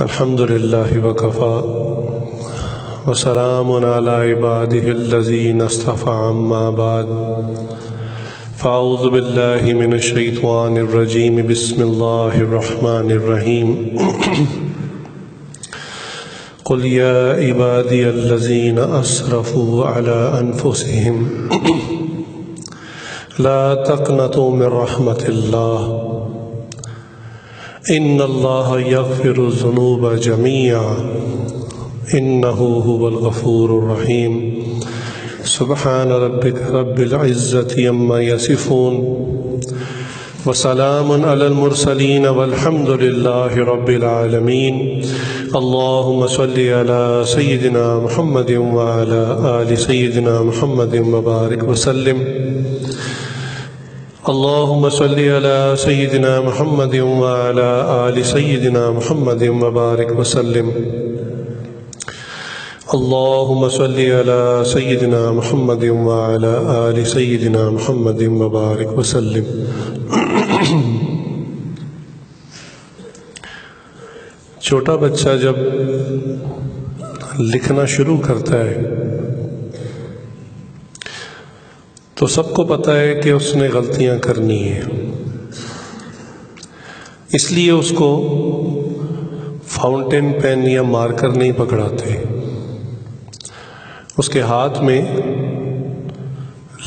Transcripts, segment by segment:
الحمد لله وكفى وسلام على عباده الذين اصطفى أما بعد فأعوذ بالله من الشيطان الرجيم بسم الله الرحمن الرحيم قل يا عبادي الذين أسرفوا على أنفسهم لا تقنطوا من رحمة الله إن الله يغفر الذنوب جميعا إنه هو الغفور الرحيم سبحان ربك رب العزة عما يصفون وسلام على المرسلين والحمد لله رب العالمين اللهم صل على سيدنا محمد وعلى آل سيدنا محمد وبارك وسلم اللهم صل على سيدنا محمد وعلى آل سيدنا محمد وبارك وسلم اللهم صل على سيدنا محمد وعلى آل سيدنا محمد وبارك وسلم چھوٹا بچہ جب لکھنا شروع کرتا ہے تو سب کو پتہ ہے کہ اس نے غلطیاں کرنی ہیں، اس لیے اس کو فاؤنٹین پین یا مارکر نہیں پکڑاتے، اس کے ہاتھ میں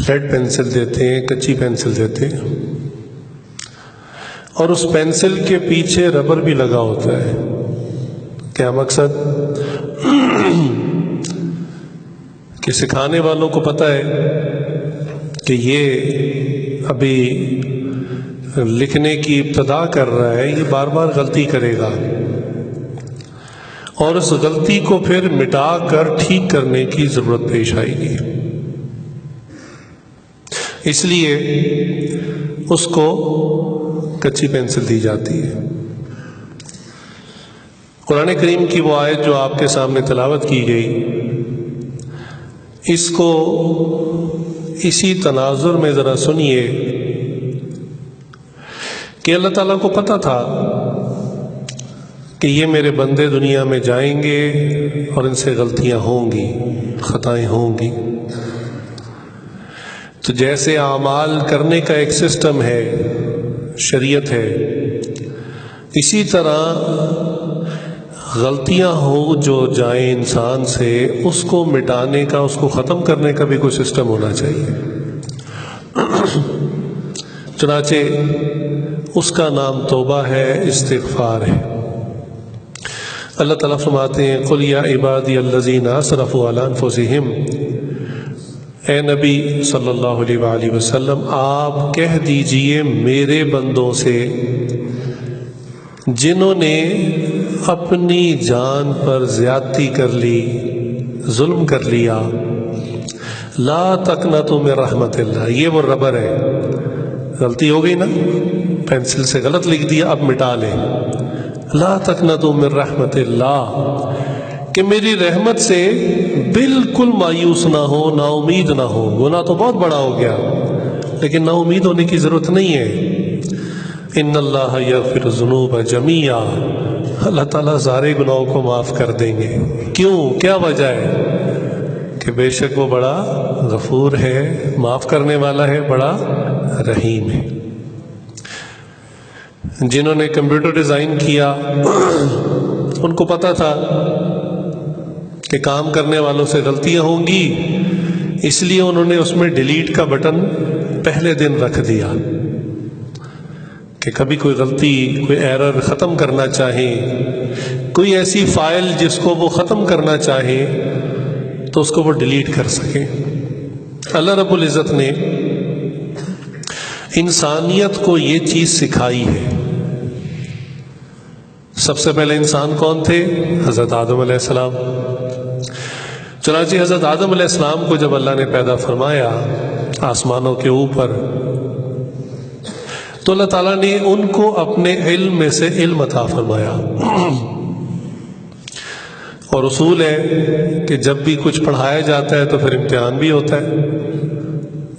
لیڈ پینسل دیتے ہیں، کچی پینسل دیتے ہیں، اور اس پینسل کے پیچھے ربر بھی لگا ہوتا ہے۔ کیا مقصد؟ کہ سکھانے والوں کو پتہ ہے کہ یہ ابھی لکھنے کی ابتدا کر رہا ہے، یہ بار بار غلطی کرے گا، اور اس غلطی کو پھر مٹا کر ٹھیک کرنے کی ضرورت پیش آئے گی، اس لیے اس کو کچی پینسل دی جاتی ہے۔ قرآن کریم کی وہ آیت جو آپ کے سامنے تلاوت کی گئی، اس کو اسی تناظر میں ذرا سنیے کہ اللہ تعالیٰ کو پتہ تھا کہ یہ میرے بندے دنیا میں جائیں گے اور ان سے غلطیاں ہوں گی، خطائیں ہوں گی، تو جیسے اعمال کرنے کا ایک سسٹم ہے، شریعت ہے، اسی طرح غلطیاں ہو جو جائیں انسان سے، اس کو مٹانے کا، اس کو ختم کرنے کا بھی کوئی سسٹم ہونا چاہیے۔ چنانچہ اس کا نام توبہ ہے، استغفار ہے۔ اللہ تعالیٰ فرماتے ہیں قل یا عبادی الذین اسرفوا علی انفسہم، اے نبی صلی اللہ علیہ وآلہ وسلم آپ کہہ دیجئے میرے بندوں سے جنہوں نے اپنی جان پر زیادتی کر لی، ظلم کر لیا، لا تقنطوا من رحمت اللہ، یہ وہ ربر ہے، غلطی ہو گئی نا، پینسل سے غلط لکھ دیا، اب مٹا لیں، لا تقنطوا من رحمت اللہ، کہ میری رحمت سے بالکل مایوس نہ ہو، نا امید نہ ہو۔ گناہ تو بہت بڑا ہو گیا، لیکن نا امید ہونے کی ضرورت نہیں ہے۔ ان اللہ یغفر الذنوب جمیعا، اللہ تعالیٰ سارے گناہوں کو معاف کر دیں گے۔ کیوں؟ کیا وجہ ہے؟ کہ بے شک وہ بڑا غفور ہے، معاف کرنے والا ہے، بڑا رحیم ہے۔ جنہوں نے کمپیوٹر ڈیزائن کیا ان کو پتہ تھا کہ کام کرنے والوں سے غلطیاں ہوں گی، اس لیے انہوں نے اس میں ڈیلیٹ کا بٹن پہلے دن رکھ دیا کہ کبھی کوئی غلطی، کوئی ایرر ختم کرنا چاہیں، کوئی ایسی فائل جس کو وہ ختم کرنا چاہیں تو اس کو وہ ڈیلیٹ کر سکیں۔ اللہ رب العزت نے انسانیت کو یہ چیز سکھائی ہے۔ سب سے پہلے انسان کون تھے؟ حضرت آدم علیہ السلام۔ چنانچہ حضرت آدم علیہ السلام کو جب اللہ نے پیدا فرمایا آسمانوں کے اوپر، تو اللہ تعالیٰ نے ان کو اپنے علم میں سے علم عطا فرمایا، اور اصول ہے کہ جب بھی کچھ پڑھایا جاتا ہے تو پھر امتحان بھی ہوتا ہے۔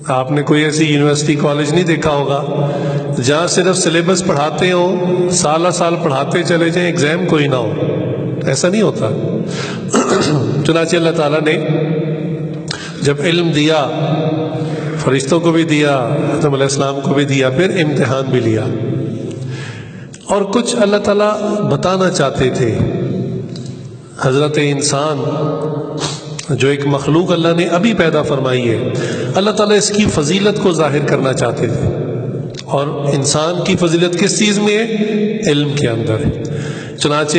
آپ نے کوئی ایسی یونیورسٹی کالج نہیں دیکھا ہوگا جہاں صرف سلیبس پڑھاتے ہوں، سالہ سال پڑھاتے چلے جائیں، ایگزام کوئی نہ ہو۔ ایسا نہیں ہوتا۔ چنانچہ اللہ تعالیٰ نے جب علم دیا، فرشتوں کو بھی دیا، آدم علیہ السلام کو بھی دیا، پھر امتحان بھی لیا، اور کچھ اللہ تعالیٰ بتانا چاہتے تھے۔ حضرت انسان جو ایک مخلوق اللہ نے ابھی پیدا فرمائی ہے، اللہ تعالیٰ اس کی فضیلت کو ظاہر کرنا چاہتے تھے، اور انسان کی فضیلت کس چیز میں ہے؟ علم کے اندر ہے۔ چنانچہ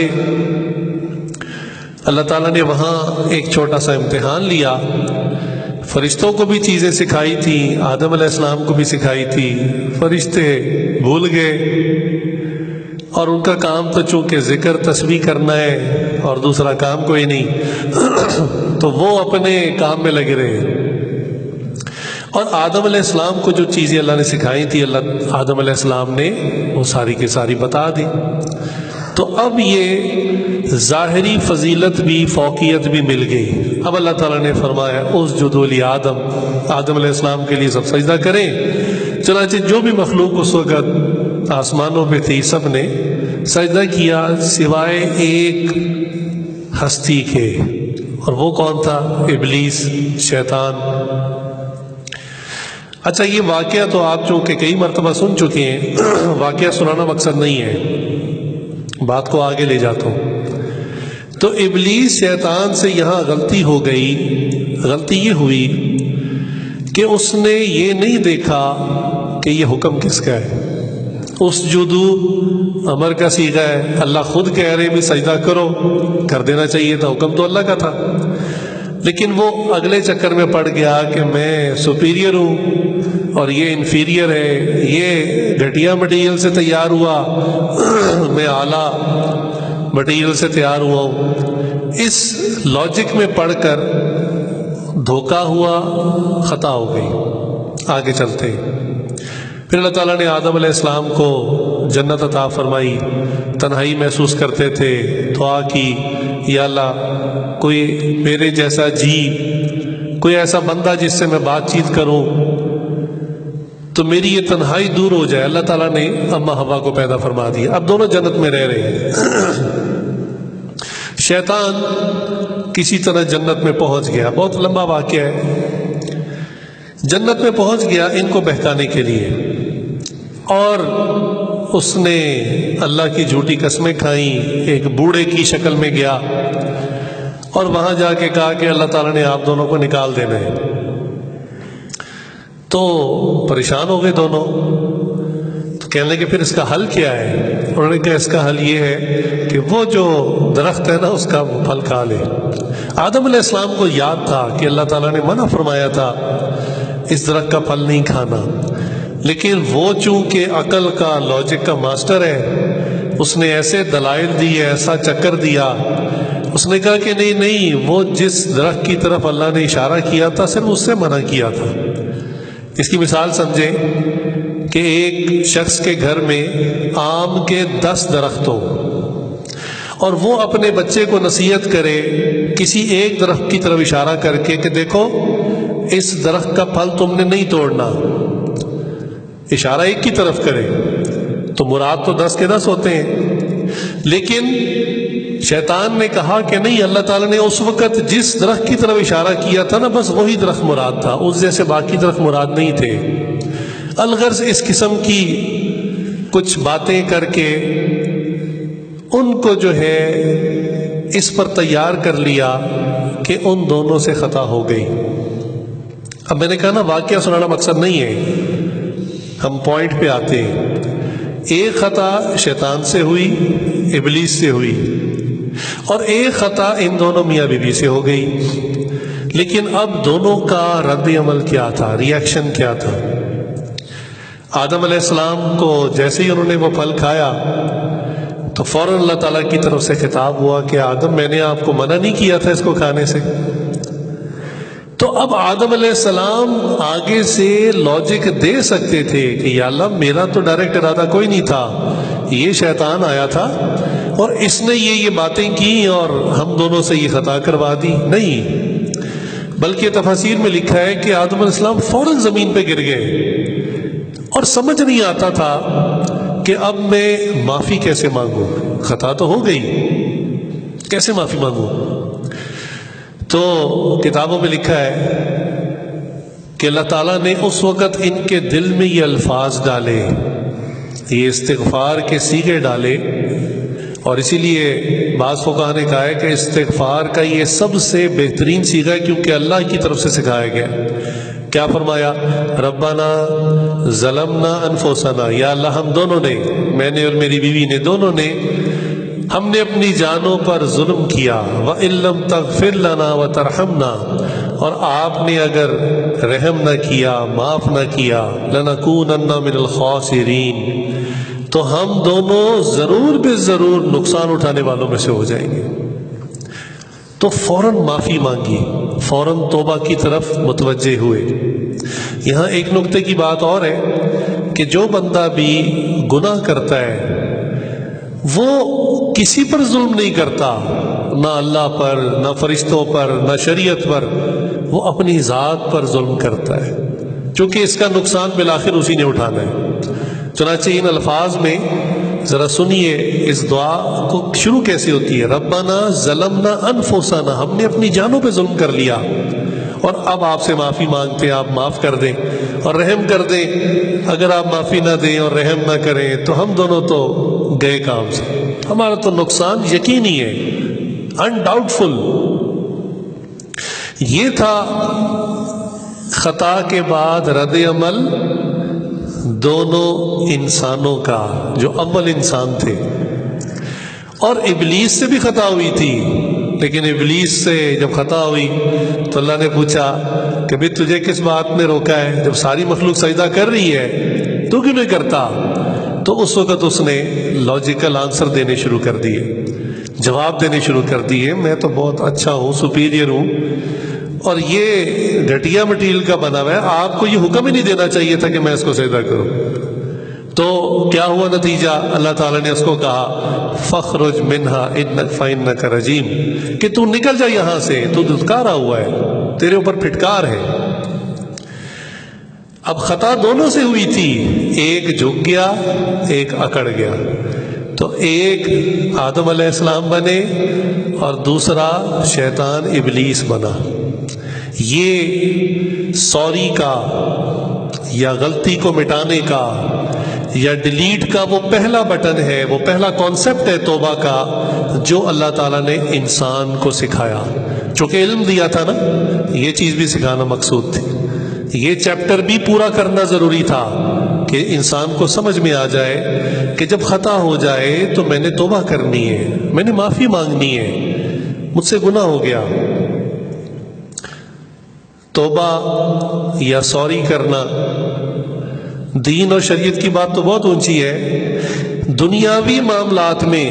اللہ تعالیٰ نے وہاں ایک چھوٹا سا امتحان لیا، فرشتوں کو بھی چیزیں سکھائی تھی، آدم علیہ السلام کو بھی سکھائی تھی، فرشتے بھول گئے، اور ان کا کام تو چونکہ ذکر تسبیح کرنا ہے اور دوسرا کام کوئی نہیں، تو وہ اپنے کام میں لگے رہے۔ اور آدم علیہ السلام کو جو چیزیں اللہ نے سکھائی تھی، آدم علیہ السلام نے وہ ساری کی ساری بتا دی۔ تو اب یہ ظاہری فضیلت بھی، فوقیت بھی مل گئی۔ اب اللہ تعالیٰ نے فرمایا اسجدوا لآدم، آدم علیہ السلام کے لیے سب سجدہ کریں۔ چنانچہ جو بھی مخلوق اس وقت آسمانوں پہ تھی، سب نے سجدہ کیا سوائے ایک ہستی کے، اور وہ کون تھا؟ ابلیس، شیطان۔ اچھا، یہ واقعہ تو آپ چونکہ کئی مرتبہ سن چکے ہیں، واقعہ سنانا مقصد نہیں ہے، بات کو آگے لے جاتا ہوں۔ تو ابلیس شیطان سے یہاں غلطی ہو گئی۔ غلطی یہ ہوئی کہ اس نے یہ نہیں دیکھا کہ یہ حکم کس کا ہے۔ اسجدو امر کا صیغہ ہے، اللہ خود کہہ رہے بھی سجدہ کرو، کر دینا چاہیے تھا، حکم تو اللہ کا تھا، لیکن وہ اگلے چکر میں پڑ گیا کہ میں سپیریئر ہوں اور یہ انفیریئر ہے، یہ گھٹیا مٹیریل سے تیار ہوا، میں اعلیٰ مٹیریل سے تیار ہوا ہوں۔ اس لاجک میں پڑھ کر دھوکا ہوا، خطا ہو گئی۔ آگے چلتے پھر اللہ تعالیٰ نے آدم علیہ السلام کو جنت عطا فرمائی، تنہائی محسوس کرتے تھے، دعا کی، یا اللہ کوئی میرے جیسا جی، کوئی ایسا بندہ جس سے میں بات چیت کروں تو میری یہ تنہائی دور ہو جائے۔ اللہ تعالیٰ نے اما حوا کو پیدا فرما دیا، اب دونوں جنت میں رہ رہے ہیں۔ شیطان کسی طرح جنت میں پہنچ گیا، بہت لمبا واقعہ ہے۔ جنت میں پہنچ گیا ان کو بہکانے کے لیے، اور اس نے اللہ کی جھوٹی قسمیں کھائیں، ایک بوڑھے کی شکل میں گیا اور وہاں جا کے کہا کہ اللہ تعالیٰ نے آپ دونوں کو نکال دینا ہے۔ تو پریشان ہو گئے دونوں، تو کہنے لگے پھر اس کا حل کیا ہے؟ انہوں نے کہا اس کا حل یہ ہے کہ وہ جو درخت ہے نا اس کا وہ پھل کھا لے۔ آدم علیہ السلام کو یاد تھا کہ اللہ تعالیٰ نے منع فرمایا تھا اس درخت کا پھل نہیں کھانا، لیکن وہ چونکہ عقل کا، لاجک کا ماسٹر ہے، اس نے ایسے دلائل دیے، ایسا چکر دیا، اس نے کہا کہ نہیں نہیں، وہ جس درخت کی طرف اللہ نے اشارہ کیا تھا صرف اس سے منع کیا تھا۔ اس کی مثال سمجھیں کہ ایک شخص کے گھر میں آم کے 10 درخت ہوں، اور وہ اپنے بچے کو نصیحت کرے کسی ایک درخت کی طرف اشارہ کر کے کہ دیکھو اس درخت کا پھل تم نے نہیں توڑنا، اشارہ ایک کی طرف کرے، تو مراد تو 10 کے 10 ہوتے ہیں۔ لیکن شیطان نے کہا کہ نہیں، اللہ تعالیٰ نے اس وقت جس درخت کی طرف اشارہ کیا تھا نا بس وہی درخت مراد تھا، اس جیسے باقی درخت مراد نہیں تھے۔ الغرض اس قسم کی کچھ باتیں کر کے ان کو جو ہے اس پر تیار کر لیا کہ ان دونوں سے خطا ہو گئی۔ اب میں نے کہا نا واقعہ سنانا مقصد نہیں ہے، ہم پوائنٹ پہ آتے ہیں۔ ایک خطا شیطان سے ہوئی، ابلیس سے ہوئی، اور ایک خطا ان دونوں میاں بیوی سے ہو گئی۔ لیکن اب دونوں کا رد عمل کیا تھا، ری ایکشن کیا تھا؟ آدم علیہ السلام کو جیسے ہی انہوں نے وہ پھل کھایا تو فوراً اللہ تعالیٰ کی طرف سے خطاب ہوا کہ آدم میں نے آپ کو منع نہیں کیا تھا اس کو کھانے سے۔ تو اب آدم علیہ السلام آگے سے لاجک دے سکتے تھے کہ یا اللہ میرا تو ڈائریکٹ ارادہ کوئی نہیں تھا، یہ شیطان آیا تھا اور اس نے یہ باتیں کی اور ہم دونوں سے یہ خطا کروا دی۔ نہیں، بلکہ تفاسیر میں لکھا ہے کہ آدم علیہ السلام فوراً زمین پہ گر گئے اور سمجھ نہیں آتا تھا کہ اب میں معافی کیسے مانگوں، خطا تو ہو گئی، کیسے معافی مانگوں؟ تو کتابوں میں لکھا ہے کہ اللہ تعالیٰ نے اس وقت ان کے دل میں یہ الفاظ ڈالے، یہ استغفار کے صیغے ڈالے، اور اسی لیے بعض فقہاء نے کہا ہے کہ استغفار کا یہ سب سے بہترین صیغہ ہے، کیونکہ اللہ کی طرف سے سکھایا گیا۔ کیا فرمایا؟ ربنا ظلمنا انفسنا، یا اللہ ہم دونوں نے، میں نے اور میری بیوی نے، دونوں نے، ہم نے اپنی جانوں پر ظلم کیا، وَإِن لَّمْ تَغْفِرْ لَنَا وَتَرْحَمْنَا، اور آپ نے اگر رحم نہ کیا، معاف نہ کیا، لَنَكُونَنَّ مِنَ الْخَاسِرِينَ، تو ہم دونوں ضرور بے ضرور نقصان اٹھانے والوں میں سے ہو جائیں گے۔ تو فوراً معافی مانگی، فوراً توبہ کی طرف متوجہ ہوئے۔ یہاں ایک نقطے کی بات اور ہے کہ جو بندہ بھی گناہ کرتا ہے وہ کسی پر ظلم نہیں کرتا، نہ اللہ پر، نہ فرشتوں پر، نہ شریعت پر، وہ اپنی ذات پر ظلم کرتا ہے، چونکہ اس کا نقصان بالآخر اسی نے اٹھانا ہے۔ چنانچہ ان الفاظ میں ذرا سنیے اس دعا کو شروع کیسے ہوتی ہے۔ ربنا ظلمنا انفسنا، ہم نے اپنی جانوں پہ ظلم کر لیا، اور اب آپ سے معافی مانگتے ہیں، آپ معاف کر دیں اور رحم کر دیں۔ اگر آپ معافی نہ دیں اور رحم نہ کریں تو ہم دونوں تو گئے کام سے، ہمارا تو نقصان یقینی ہے، انڈاؤٹ فل۔ یہ تھا خطا کے بعد رد عمل دونوں انسانوں کا، جو اول انسان تھے۔ اور ابلیس سے بھی خطا ہوئی تھی، لیکن ابلیس سے جب خطا ہوئی تو اللہ نے پوچھا کہ بھئی تجھے کس بات نے روکا ہے؟ جب ساری مخلوق سجدہ کر رہی ہے تو کیوں نہیں کرتا؟ تو اس وقت اس نے لاجیکل آنسر دینے شروع کر دیے، جواب دینے شروع کر دیے، میں تو بہت اچھا ہوں، سپیریئر ہوں، اور یہ گھٹیا مٹیریل کا بنا ہوا ہے، آپ کو یہ حکم ہی نہیں دینا چاہیے تھا کہ میں اس کو سجدہ کروں۔ تو کیا ہوا نتیجہ؟ اللہ تعالیٰ نے اس کو کہا فَخْرُجْ مِنْهَا فَإِنَّكَ رَجِيمٌ، کہ تو نکل جا یہاں سے، تو دھتکارا ہوا ہے، تیرے اوپر پھٹکار ہے۔ اب خطا دونوں سے ہوئی تھی، ایک جھک گیا، ایک اکڑ گیا، تو ایک آدم علیہ السلام بنے اور دوسرا شیطان ابلیس بنا۔ یہ سوری کا یا غلطی کو مٹانے کا یا ڈیلیٹ کا وہ پہلا بٹن ہے، وہ پہلا کانسیپٹ ہے توبہ کا، جو اللہ تعالیٰ نے انسان کو سکھایا۔ چونکہ علم دیا تھا نا، یہ چیز بھی سکھانا مقصود تھی، یہ چیپٹر بھی پورا کرنا ضروری تھا کہ انسان کو سمجھ میں آ جائے کہ جب خطا ہو جائے تو میں نے توبہ کرنی ہے، میں نے معافی مانگنی ہے، مجھ سے گناہ ہو گیا۔ توبہ یا سوری کرنا، دین اور شریعت کی بات تو بہت اونچی ہے، دنیاوی معاملات میں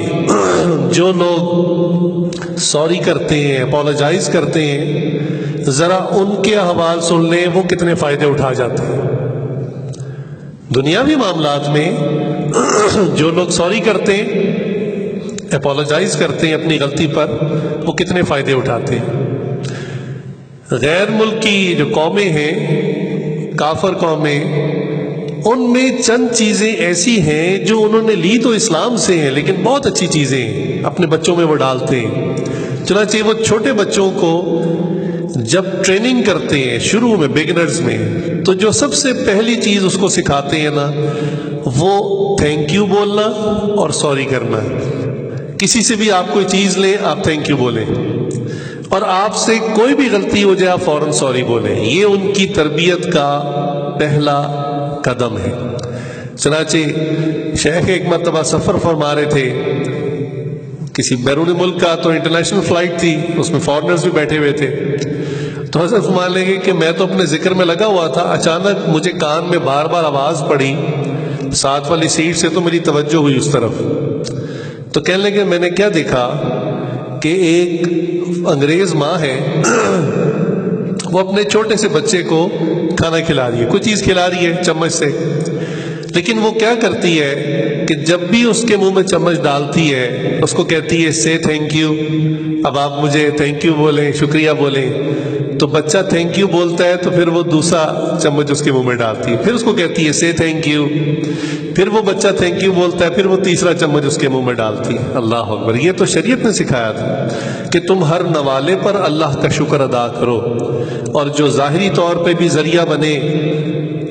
جو لوگ سوری کرتے ہیں، اپولوجائز کرتے ہیں، ذرا ان کے احوال سن لیں، وہ کتنے فائدے اٹھا جاتے ہیں۔ دنیاوی معاملات میں جو لوگ سوری کرتے ہیں، اپولوجائز کرتے ہیں اپنی غلطی پر، وہ کتنے فائدے اٹھاتے ہیں۔ غیر ملکی جو قومیں ہیں، کافر قومیں، ان میں چند چیزیں ایسی ہیں جو انہوں نے لی تو اسلام سے ہیں، لیکن بہت اچھی چیزیں ہیں، اپنے بچوں میں وہ ڈالتے ہیں۔ چنانچہ وہ چھوٹے بچوں کو جب ٹریننگ کرتے ہیں شروع میں، بگنرز میں، تو جو سب سے پہلی چیز اس کو سکھاتے ہیں نا، وہ تھینک یو بولنا اور سوری کرنا۔ کسی سے بھی آپ کوئی چیز لیں، آپ تھینک یو بولیں، اور آپ سے کوئی بھی غلطی ہو جائے آپ فوراً سوری بولیں۔ یہ ان کی تربیت کا پہلا قدم ہے۔ چنانچہ شیخ ایک مرتبہ سفر فرما رہے تھے کسی بیرون ملک کا، تو انٹرنیشنل فلائٹ تھی، اس میں فارنرز بھی بیٹھے ہوئے تھے، تو حضرت مان لیں گے کہ میں تو اپنے ذکر میں لگا ہوا تھا، اچانک مجھے کان میں بار بار آواز پڑی ساتھ والی سیٹ سے، تو میری توجہ ہوئی اس طرف، تو کہنے لگے میں نے کیا دیکھا کہ ایک انگریز ماں ہے، وہ اپنے چھوٹے سے بچے کو کھانا کھلا رہی ہے، کوئی چیز کھلا رہی ہے چمچ سے، لیکن وہ کیا کرتی ہے کہ جب بھی اس کے منہ میں چمچ ڈالتی ہے اس کو کہتی ہے سے تھینک یو، اب آپ مجھے تھینک یو بولیں، شکریہ بولیں، تو بچہ تھینک یو بولتا ہے تو پھر وہ دوسرا چمچ اس کے منہ میں ڈالتی ہے، پھر اس کو کہتی ہے سے تھینک یو، پھر وہ بچہ تھینک یو بولتا ہے، پھر وہ تیسرا چمچ اس کے منہ میں ڈالتی ہے۔ اللہ اکبر! یہ تو شریعت نے سکھایا تھا کہ تم ہر نوالے پر اللہ کا شکر ادا کرو، اور جو ظاہری طور پہ بھی ذریعہ بنے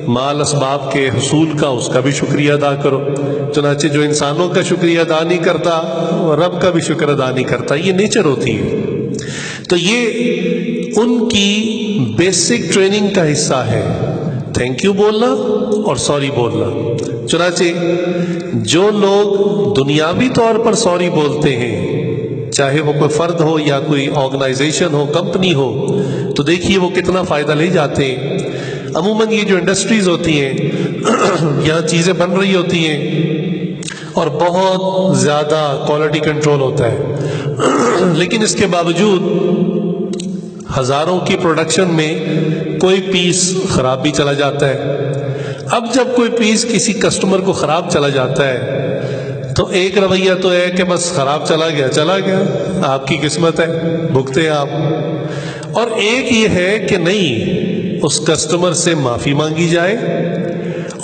مال اسباب کے حصول کا، اس کا بھی شکریہ ادا کرو۔ چنانچہ جو انسانوں کا شکریہ ادا نہیں کرتا وہ رب کا بھی شکر ادا نہیں کرتا، یہ نیچر ہوتی ہے۔ تو یہ ان کی بیسک ٹریننگ کا حصہ ہے، تھینک یو بولنا اور سوری بولنا۔ چنانچہ جو لوگ دنیاوی طور پر سوری بولتے ہیں، چاہے وہ کوئی فرد ہو یا کوئی آرگنائزیشن ہو، کمپنی ہو، تو دیکھیے وہ کتنا فائدہ لے جاتے ہیں۔ عموماً یہ جو انڈسٹریز ہوتی ہیں یہاں چیزیں بن رہی ہوتی ہیں اور بہت زیادہ کوالٹی کنٹرول ہوتا ہے، لیکن اس کے باوجود ہزاروں کی پروڈکشن میں کوئی پیس خراب بھی چلا جاتا ہے۔ اب جب کوئی پیس کسی کسٹمر کو خراب چلا جاتا ہے تو ایک رویہ تو ہے کہ بس خراب چلا گیا، آپ کی قسمت ہے، بھگتے آپ، اور ایک یہ ہے کہ نہیں، اس کسٹمر سے معافی مانگی جائے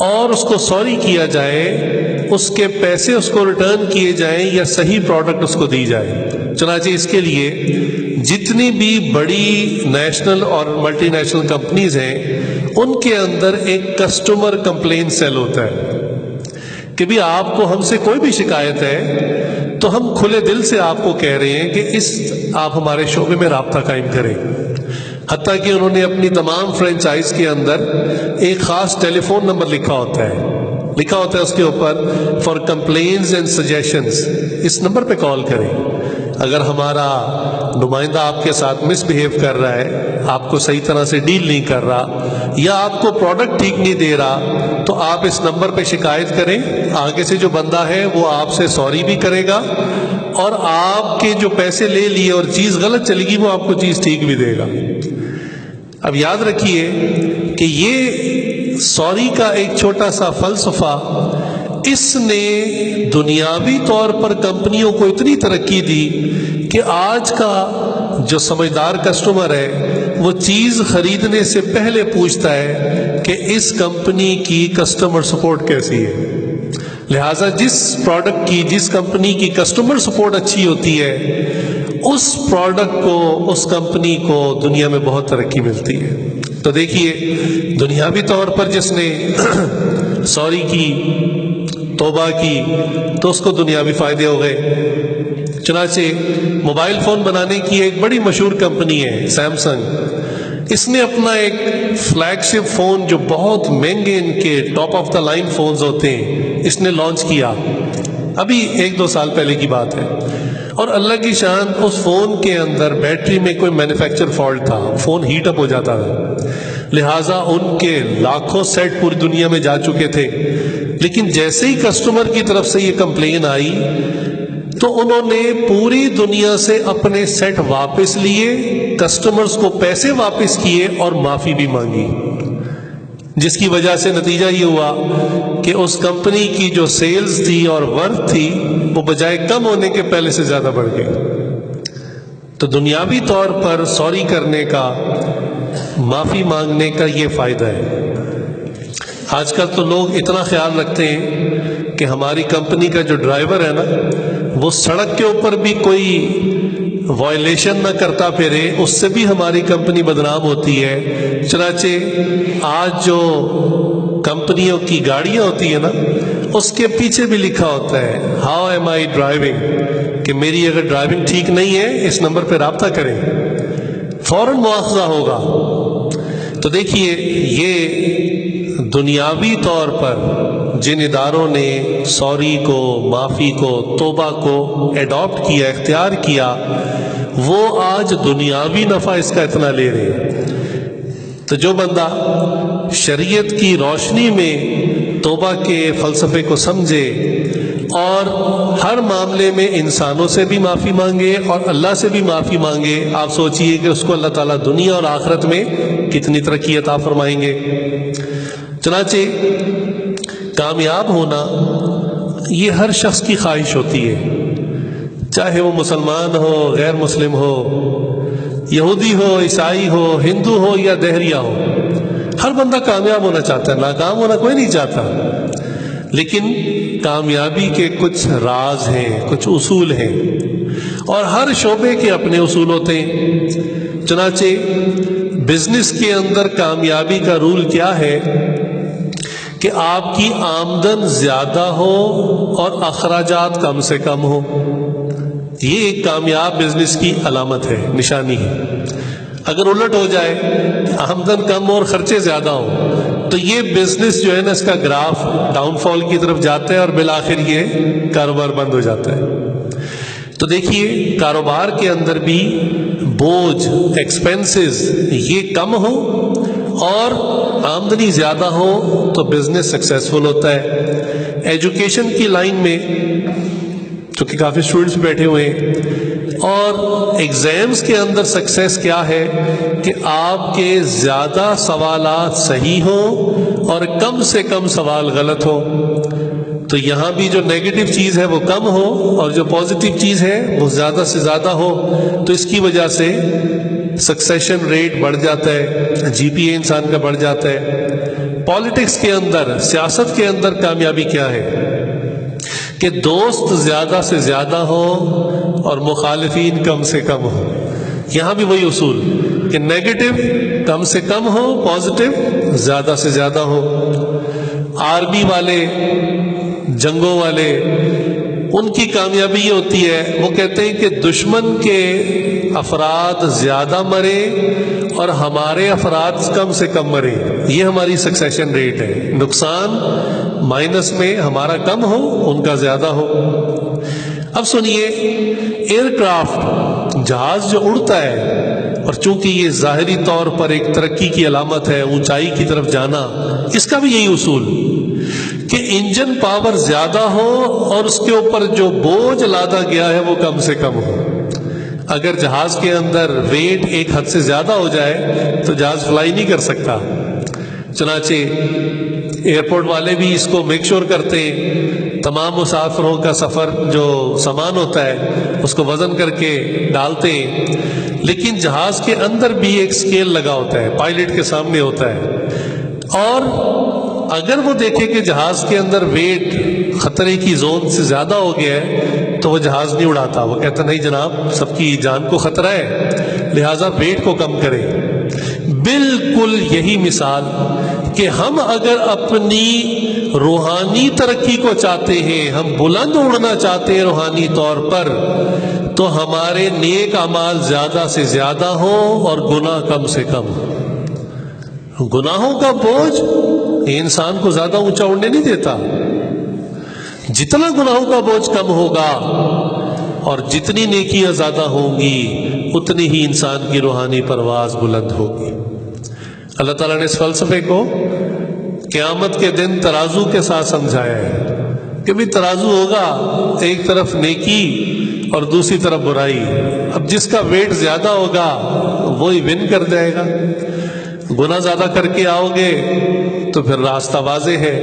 اور اس کو سوری کیا جائے، اس کے پیسے اس کو ریٹرن کیے جائیں یا صحیح پروڈکٹ اس کو دی جائے۔ چنانچہ اس کے لیے جتنی بھی بڑی نیشنل اور ملٹی نیشنل کمپنیز ہیں ان کے اندر ایک کسٹمر کمپلین سیل ہوتا ہے کہ بھی آپ کو ہم سے کوئی بھی شکایت ہے تو ہم کھلے دل سے آپ کو کہہ رہے ہیں کہ آپ ہمارے شعبے میں رابطہ قائم کریں۔ حتیٰ کہ انہوں نے اپنی تمام فرینچائز کے اندر ایک خاص ٹیلی فون نمبر لکھا ہوتا ہے اس کے اوپر فار کمپلینز اینڈ سجیشنز، اس نمبر پہ کال کریں۔ اگر ہمارا نمائندہ آپ کے ساتھ مس بہیو کر رہا ہے، آپ کو صحیح طرح سے ڈیل نہیں کر رہا یا آپ کو پروڈکٹ ٹھیک نہیں دے رہا، تو آپ اس نمبر پہ شکایت کریں۔ آگے سے جو بندہ ہے وہ آپ سے سوری بھی کرے گا اور آپ کے جو پیسے لے لیے اور چیز غلط چلے گی وہ آپ کو چیز ٹھیک بھی دے گا۔ اب یاد رکھیے کہ یہ سوری کا ایک چھوٹا سا فلسفہ، اس نے دنیاوی طور پر کمپنیوں کو اتنی ترقی دی کہ آج کا جو سمجھدار کسٹمر ہے وہ چیز خریدنے سے پہلے پوچھتا ہے کہ اس کمپنی کی کسٹمر سپورٹ کیسی ہے۔ لہٰذا جس پروڈکٹ کی، جس کمپنی کی کسٹمر سپورٹ اچھی ہوتی ہے، اس پروڈکٹ کو، اس کمپنی کو دنیا میں بہت ترقی ملتی ہے۔ تو دیکھیے دنیاوی طور پر جس نے سوری کی، توبہ کی، تو اس کو دنیاوی فائدے ہو گئے۔ چنانچہ موبائل فون بنانے کی ایک بڑی مشہور کمپنی ہے سیمسنگ، اس نے اپنا ایک فلیگ شپ فون جو بہت مہنگے ان کے top of the line phones ہوتے ہیں، اس نے لانچ کیا، ابھی 1-2 سال پہلے کی بات ہے۔ اور اللہ کی شان، اس فون کے اندر بیٹری میں کوئی مینوفیکچر فالٹ تھا، فون ہیٹ اپ ہو جاتا تھا، لہٰذا ان کے لاکھوں سیٹ پوری دنیا میں جا چکے تھے۔ لیکن جیسے ہی کسٹمر کی طرف سے یہ کمپلین آئی تو انہوں نے پوری دنیا سے اپنے سیٹ واپس لیے، کسٹمرز کو پیسے واپس کیے اور معافی بھی مانگی، جس کی وجہ سے نتیجہ یہ ہوا کہ اس کمپنی کی جو سیلز تھی اور ورتھ تھی وہ بجائے کم ہونے کے پہلے سے زیادہ بڑھ گئی۔ تو دنیاوی طور پر سوری کرنے کا، معافی مانگنے کا یہ فائدہ ہے۔ آج کل تو لوگ اتنا خیال رکھتے ہیں کہ ہماری کمپنی کا جو ڈرائیور ہے نا وہ سڑک کے اوپر بھی کوئی وائلیشن نہ کرتا پھرے، اس سے بھی ہماری کمپنی بدنام ہوتی ہے۔ چنانچہ آج جو کمپنیوں کی گاڑیاں ہوتی ہیں نا اس کے پیچھے بھی لکھا ہوتا ہے ہاؤ ایم آئی ڈرائیونگ، کہ میری اگر ڈرائیونگ ٹھیک نہیں ہے اس نمبر پہ رابطہ کریں، فوراً مواخذہ ہوگا۔ تو دیکھیے یہ دنیاوی طور پر جن اداروں نے سوری کو، معافی کو، توبہ کو ایڈاپٹ کیا، اختیار کیا، وہ آج دنیاوی نفع اس کا اتنا لے رہے ہیں۔ تو جو بندہ شریعت کی روشنی میں توبہ کے فلسفے کو سمجھے اور ہر معاملے میں انسانوں سے بھی معافی مانگے اور اللہ سے بھی معافی مانگے، آپ سوچئے کہ اس کو اللہ تعالیٰ دنیا اور آخرت میں کتنی ترقی عطا فرمائیں گے۔ چنانچہ کامیاب ہونا یہ ہر شخص کی خواہش ہوتی ہے، چاہے وہ مسلمان ہو، غیر مسلم ہو، یہودی ہو، عیسائی ہو، ہندو ہو یا دہریہ ہو، ہر بندہ کامیاب ہونا چاہتا ہے، ناکام ہونا کوئی نہیں چاہتا۔ لیکن کامیابی کے کچھ راز ہیں، کچھ اصول ہیں، اور ہر شعبے کے اپنے اصول ہوتے ہیں۔ چنانچہ بزنس کے اندر کامیابی کا رول کیا ہے کہ آپ کی آمدن زیادہ ہو اور اخراجات کم سے کم ہو۔ یہ ایک کامیاب بزنس کی علامت ہے، نشانی ہے۔ اگر الٹ ہو جائے، آمدن کم اور خرچے زیادہ ہو، تو یہ بزنس جو ہے نا، اس کا گراف ڈاؤن فال کی طرف جاتا ہے اور بالآخر یہ کاروبار بند ہو جاتا ہے۔ تو دیکھیے، کاروبار کے اندر بھی بوجھ، ایکسپینسز یہ کم ہو اور آمدنی زیادہ ہو تو بزنس سکسیسفل ہوتا ہے۔ ایجوکیشن کی لائن میں چونکہ کافی اسٹوڈنٹس بیٹھے ہوئے ہیں، اور ایگزامز کے اندر سکسیس کیا ہے کہ آپ کے زیادہ سوالات صحیح ہوں اور کم سے کم سوال غلط ہو۔ تو یہاں بھی جو نیگیٹو چیز ہے وہ کم ہو اور جو پازیٹیو چیز ہے وہ زیادہ سے زیادہ ہو، تو اس کی وجہ سے سکسیشن ریٹ بڑھ جاتا ہے، جی پی اے انسان کا بڑھ جاتا ہے۔ پالیٹکس کے اندر، سیاست کے اندر کامیابی کیا ہے کہ دوست زیادہ سے زیادہ ہو اور مخالفین کم سے کم ہو۔ یہاں بھی وہی اصول کہ نیگیٹو کم سے کم ہو، پازیٹو زیادہ سے زیادہ ہو۔ آرمی والے، جنگوں والے، ان کی کامیابی یہ ہوتی ہے، وہ کہتے ہیں کہ دشمن کے افراد زیادہ مرے اور ہمارے افراد کم سے کم مرے، یہ ہماری سکسیشن ریٹ ہے۔ نقصان مائنس میں ہمارا کم ہو، ان کا زیادہ ہو۔ اب سنیے، ایئر کرافٹ، جہاز جو اڑتا ہے، اور چونکہ یہ ظاہری طور پر ایک ترقی کی علامت ہے، اونچائی کی طرف جانا، اس کا بھی یہی اصول کہ انجن پاور زیادہ ہو اور اس کے اوپر جو بوجھ لادا گیا ہے وہ کم سے کم ہو۔ اگر جہاز کے اندر ویٹ ایک حد سے زیادہ ہو جائے تو جہاز فلائی نہیں کر سکتا۔ چنانچہ ایئرپورٹ والے بھی اس کو میک شور کرتے ہیں، تمام مسافروں کا سفر جو سامان ہوتا ہے اس کو وزن کر کے ڈالتے ہیں، لیکن جہاز کے اندر بھی ایک اسکیل لگا ہوتا ہے، پائلٹ کے سامنے ہوتا ہے، اور اگر وہ دیکھے کہ جہاز کے اندر ویٹ خطرے کی زون سے زیادہ ہو گیا ہے تو وہ جہاز نہیں اڑاتا، وہ کہتا نہیں جناب، سب کی جان کو خطرہ ہے، لہٰذا ویٹ کو کم کریں۔ بالکل یہی مثال کہ ہم اگر اپنی روحانی ترقی کو چاہتے ہیں، ہم بلند اڑنا چاہتے ہیں روحانی طور پر، تو ہمارے نیک اعمال زیادہ سے زیادہ ہوں اور گناہ کم سے کم۔ گناہوں کا بوجھ انسان کو زیادہ اونچا اڑنے نہیں دیتا۔ جتنا گناہوں کا بوجھ کم ہوگا اور جتنی نیکیاں زیادہ ہوں گی، اتنی ہی انسان کی روحانی پرواز بلند ہوگی۔ اللہ تعالیٰ نے اس فلسفے کو قیامت کے دن ترازو کے ساتھ سمجھایا ہے کہ بھی ترازو ہوگا، ایک طرف نیکی اور دوسری طرف برائی، اب جس کا ویٹ زیادہ ہوگا وہی ون کر جائے گا۔ گناہ زیادہ کر کے آؤ گے تو پھر راستہ واضح ہے،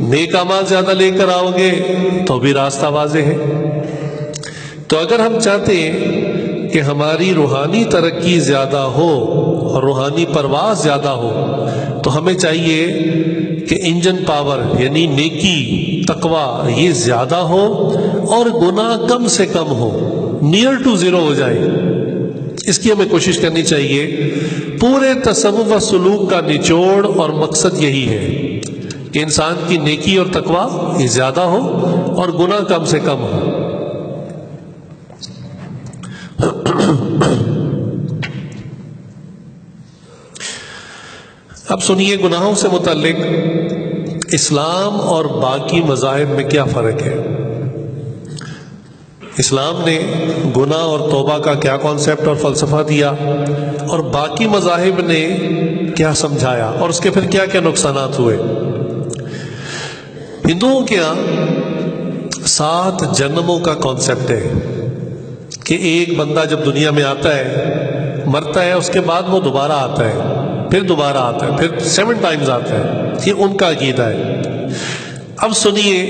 نیک اعمال زیادہ لے کر آؤ گے تو بھی راستہ واضح ہے۔ تو اگر ہم چاہتے ہیں کہ ہماری روحانی ترقی زیادہ ہو اور روحانی پرواز زیادہ ہو، تو ہمیں چاہیے کہ انجن پاور یعنی نیکی، تقوی یہ زیادہ ہو اور گناہ کم سے کم ہو، نیئر ٹو زیرو ہو جائے۔ اس کی ہمیں کوشش کرنی چاہیے۔ پورے تصوف و سلوک کا نچوڑ اور مقصد یہی ہے کہ انسان کی نیکی اور تقوی یہ زیادہ ہو اور گناہ کم سے کم ہو۔ اب سنیے، گناہوں سے متعلق اسلام اور باقی مذاہب میں کیا فرق ہے۔ اسلام نے گناہ اور توبہ کا کیا کانسیپٹ اور فلسفہ دیا، اور باقی مذاہب نے کیا سمجھایا، اور اس کے پھر کیا کیا نقصانات ہوئے۔ ہندوؤں کے یہاں 7 جنموں کا کانسیپٹ ہے کہ ایک بندہ جب دنیا میں آتا ہے، مرتا ہے، اس کے بعد وہ دوبارہ آتا ہے، پھر دوبارہ آتا ہے، پھر 7 ٹائمز آتا ہے۔ یہ ان کا عقیدہ ہے۔ اب سنیے،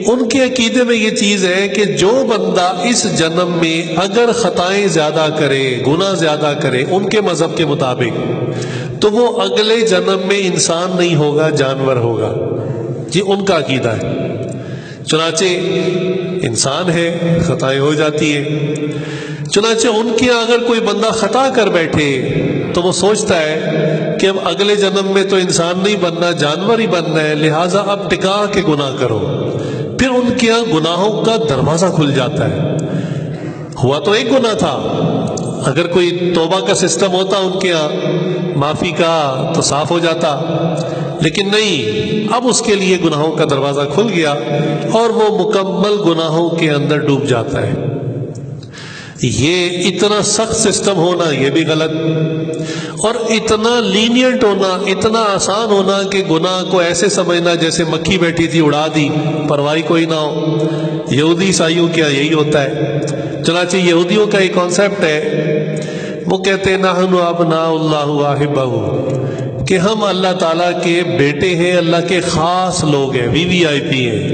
ان کے عقیدے میں یہ چیز ہے کہ جو بندہ اس جنم میں اگر خطائیں زیادہ کرے، گناہ زیادہ کرے ان کے مذہب کے مطابق، تو وہ اگلے جنم میں انسان نہیں ہوگا، جانور ہوگا۔ یہ ان کا عقیدہ ہے۔ چنانچہ انسان ہے، خطائیں ہو جاتی ہیں۔ چنانچہ ان کے اگر کوئی بندہ خطا کر بیٹھے تو وہ سوچتا ہے کہ اب اگلے جنم میں تو انسان نہیں بننا، جانور ہی بننا ہے، لہٰذا اب ٹکا کے گناہ کرو۔ پھر ان کے یہاں گناہوں کا دروازہ کھل جاتا ہے۔ ہوا تو ایک گناہ تھا، اگر کوئی توبہ کا سسٹم ہوتا ان کے یہاں، معافی کا، تو صاف ہو جاتا، لیکن نہیں، اب اس کے لیے گناہوں کا دروازہ کھل گیا اور وہ مکمل گناہوں کے اندر ڈوب جاتا ہے۔ یہ اتنا سخت سسٹم ہونا یہ بھی غلط، اور اتنا لینینٹ ہونا، اتنا آسان ہونا کہ گناہ کو ایسے سمجھنا جیسے مکھی بیٹھی تھی اڑا دی، پرواہی کوئی نہ ہو۔ یہودی عیسائیوں کیا یہی ہوتا ہے۔ چنانچہ یہودیوں کا ایک کانسیپٹ ہے، وہ کہتے ہیں نحن ابناء اللہ واحبہ، کہ ہم اللہ تعالیٰ کے بیٹے ہیں، اللہ کے خاص لوگ ہیں، وی وی آئی پی ہیں۔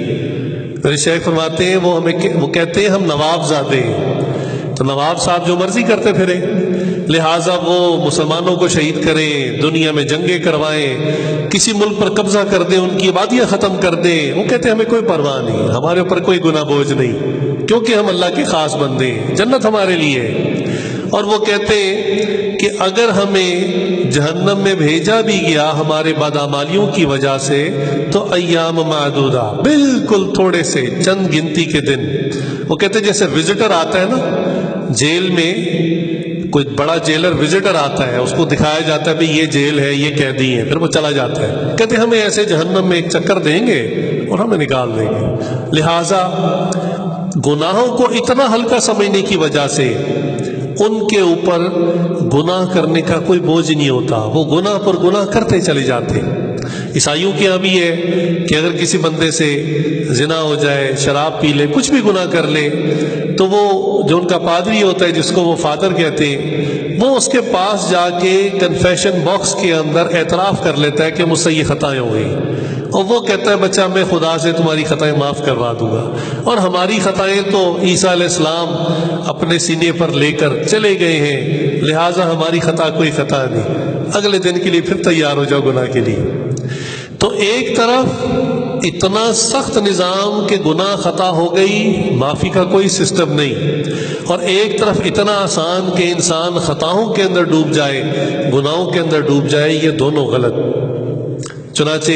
میرے شیخ فرماتے ہیں وہ کہتے ہیں ہم نواب زادے ہیں۔ تو نواب صاحب جو مرضی کرتے پھرے، لہٰذا وہ مسلمانوں کو شہید کریں، دنیا میں جنگیں کروائیں، کسی ملک پر قبضہ کر دیں، ان کی آبادیاں ختم کر دیں، وہ کہتے ہیں ہمیں کوئی پرواہ نہیں، ہمارے اوپر کوئی گناہ بوجھ نہیں، کیونکہ ہم اللہ کے خاص بندے ہیں، جنت ہمارے لیے ہے۔ اور وہ کہتے ہیں کہ اگر ہمیں جہنم میں بھیجا بھی گیا ہمارے بدعمالیوں کی وجہ سے تو ایام معدودہ، بالکل تھوڑے سے چند گنتی کے دن۔ وہ کہتے ہیں جیسے وزٹر آتا ہے نا جیل میں، کوئی بڑا جیلر وزٹر آتا ہے، اس کو دکھایا جاتا ہے بھی یہ جیل ہے، یہ قیدی ہیں، پھر وہ چلا جاتا ہے۔ کہتے ہیں ہمیں ایسے جہنم میں ایک چکر دیں گے اور ہمیں نکال دیں گے۔ لہٰذا گناہوں کو اتنا ہلکا سمجھنے کی وجہ سے ان کے اوپر گناہ کرنے کا کوئی بوجھ نہیں ہوتا، وہ گناہ پر گناہ کرتے چلے جاتے۔ عیسائیوں کے یہاں بھی ہے کہ اگر کسی بندے سے زنا ہو جائے، شراب پی لے، کچھ بھی گناہ کر لے، تو وہ جو ان کا پادری ہوتا ہے جس کو وہ فادر کہتے ہیں، وہ اس کے پاس جا کے کنفیشن باکس کے اندر اعتراف کر لیتا ہے کہ مجھ سے یہ خطائیں ہو گئی، اور وہ کہتا ہے بچہ میں خدا سے تمہاری خطائیں معاف کروا دوں گا۔ اور ہماری خطائیں تو عیسیٰ علیہ السلام اپنے سینے پر لے کر چلے گئے ہیں، لہٰذا ہماری خطا کوئی خطا نہیں، اگلے دن کے لیے پھر تیار ہو جاؤ گناہ کے لیے۔ تو ایک طرف اتنا سخت نظام کہ گناہ خطا ہو گئی، معافی کا کوئی سسٹم نہیں، اور ایک طرف اتنا آسان کہ انسان خطاؤں کے اندر ڈوب جائے، گناہوں کے اندر ڈوب جائے، یہ دونوں غلط۔ چنانچہ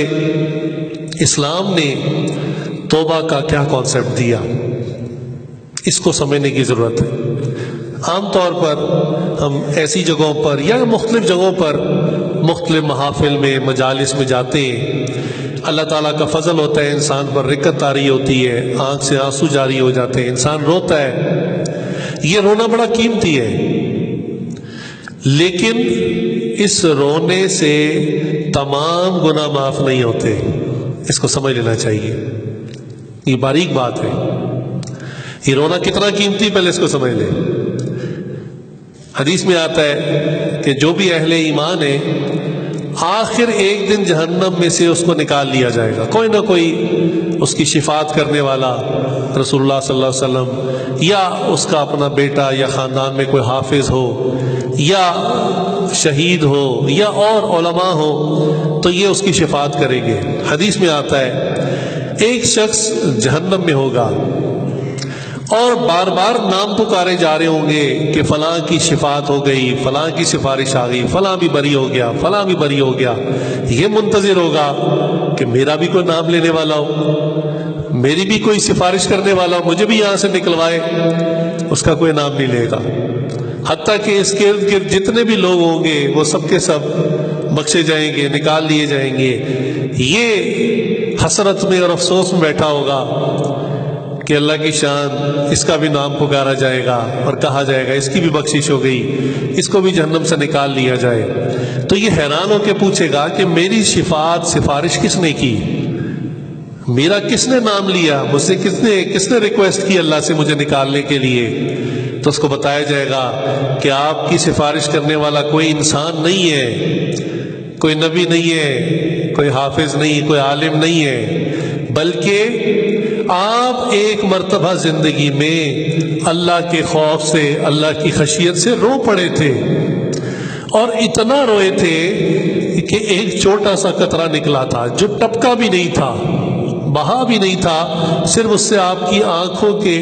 اسلام نے توبہ کا کیا کانسیپٹ دیا، اس کو سمجھنے کی ضرورت ہے۔ عام طور پر ہم ایسی جگہوں پر یا مختلف جگہوں پر، مختلف محافل میں، مجالس میں جاتے ہیں، اللہ تعالیٰ کا فضل ہوتا ہے، انسان پر رکت آ رہی ہوتی ہے، آنکھ سے آنسو جاری ہو جاتے ہیں، انسان روتا ہے، یہ رونا بڑا قیمتی ہے، لیکن اس رونے سے تمام گناہ معاف نہیں ہوتے، اس کو سمجھ لینا چاہیے، یہ باریک بات ہے۔ یہ رونا کتنا قیمتی، پہلے اس کو سمجھ لیں۔ حدیث میں آتا ہے کہ جو بھی اہل ایمان ہے، آخر ایک دن جہنم میں سے اس کو نکال لیا جائے گا، کوئی نہ کوئی اس کی شفاعت کرنے والا، رسول اللہ صلی اللہ علیہ وسلم، یا اس کا اپنا بیٹا، یا خاندان میں کوئی حافظ ہو، یا شہید ہو، یا اور علماء ہو، تو یہ اس کی شفاعت کریں گے۔ حدیث میں آتا ہے ایک شخص جہنم میں ہوگا اور بار بار نام پکارے جا رہے ہوں گے کہ فلاں کی شفاعت ہو گئی، فلاں کی سفارش آ گئی، فلاں بھی بری ہو گیا، فلاں بھی بری ہو گیا۔ یہ منتظر ہوگا کہ میرا بھی کوئی نام لینے والا ہو، میری بھی کوئی سفارش کرنے والا ہو، مجھے بھی یہاں سے نکلوائے۔ اس کا کوئی نام نہیں لے گا، حتیٰ کہ اس کے ارد گرد جتنے بھی لوگ ہوں گے وہ سب کے سب بخشے جائیں گے، نکال لیے جائیں گے۔ یہ حسرت میں اور افسوس میں بیٹھا ہوگا کہ اللہ کی شان، اس کا بھی نام پکارا جائے گا اور کہا جائے گا اس کی بھی بخشش ہو گئی، اس کو بھی جہنم سے نکال لیا جائے۔ تو یہ حیران ہو کے پوچھے گا کہ میری شفاعت، سفارش کس نے کی، میرا کس نے نام لیا، مجھ سے کس نے ریکویسٹ کی اللہ سے مجھے نکالنے کے لیے؟ تو اس کو بتایا جائے گا کہ آپ کی سفارش کرنے والا کوئی انسان نہیں ہے، کوئی نبی نہیں ہے، کوئی حافظ نہیں، کوئی عالم نہیں ہے، بلکہ آپ ایک مرتبہ زندگی میں اللہ کے خوف سے، اللہ کی خشیت سے رو پڑے تھے، اور اتنا روئے تھے کہ ایک چھوٹا سا قطرہ نکلا تھا جو ٹپکا بھی نہیں تھا، بہا بھی نہیں تھا، صرف اس سے آپ کی آنکھوں کے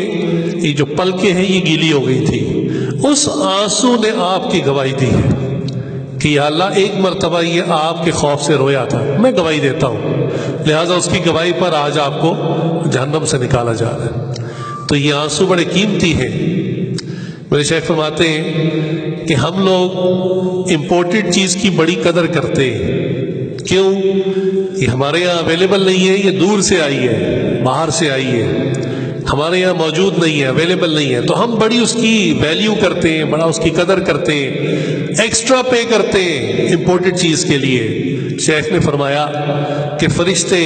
یہ جو پلکیں ہیں یہ گیلی ہو گئی تھی۔ اس آنسو نے آپ کی گواہی دی ہے کہ یا اللہ ایک مرتبہ یہ آپ کے خوف سے رویا تھا، میں گواہی دیتا ہوں، لہٰذا اس کی گواہی پر آج آپ کو جہنم سے نکالا جا رہا ہے۔ تو یہ آنسو بڑے قیمتی ہیں۔ میرے شیخ فرماتے ہیں کہ ہم لوگ امپورٹڈ چیز کی بڑی قدر کرتے ہیں، کیوں؟ یہ ہمارے یہاں اویلیبل نہیں ہے، یہ دور سے آئی ہے، باہر سے آئی ہے، ہمارے یہاں موجود نہیں ہے، اویلیبل نہیں ہے، تو ہم بڑی اس کی ویلیو کرتے ہیں، بڑا اس کی قدر کرتے ہیں، ایکسٹرا پے کرتے ہیں امپورٹڈ چیز کے لیے۔ شیخ نے فرمایا کہ فرشتے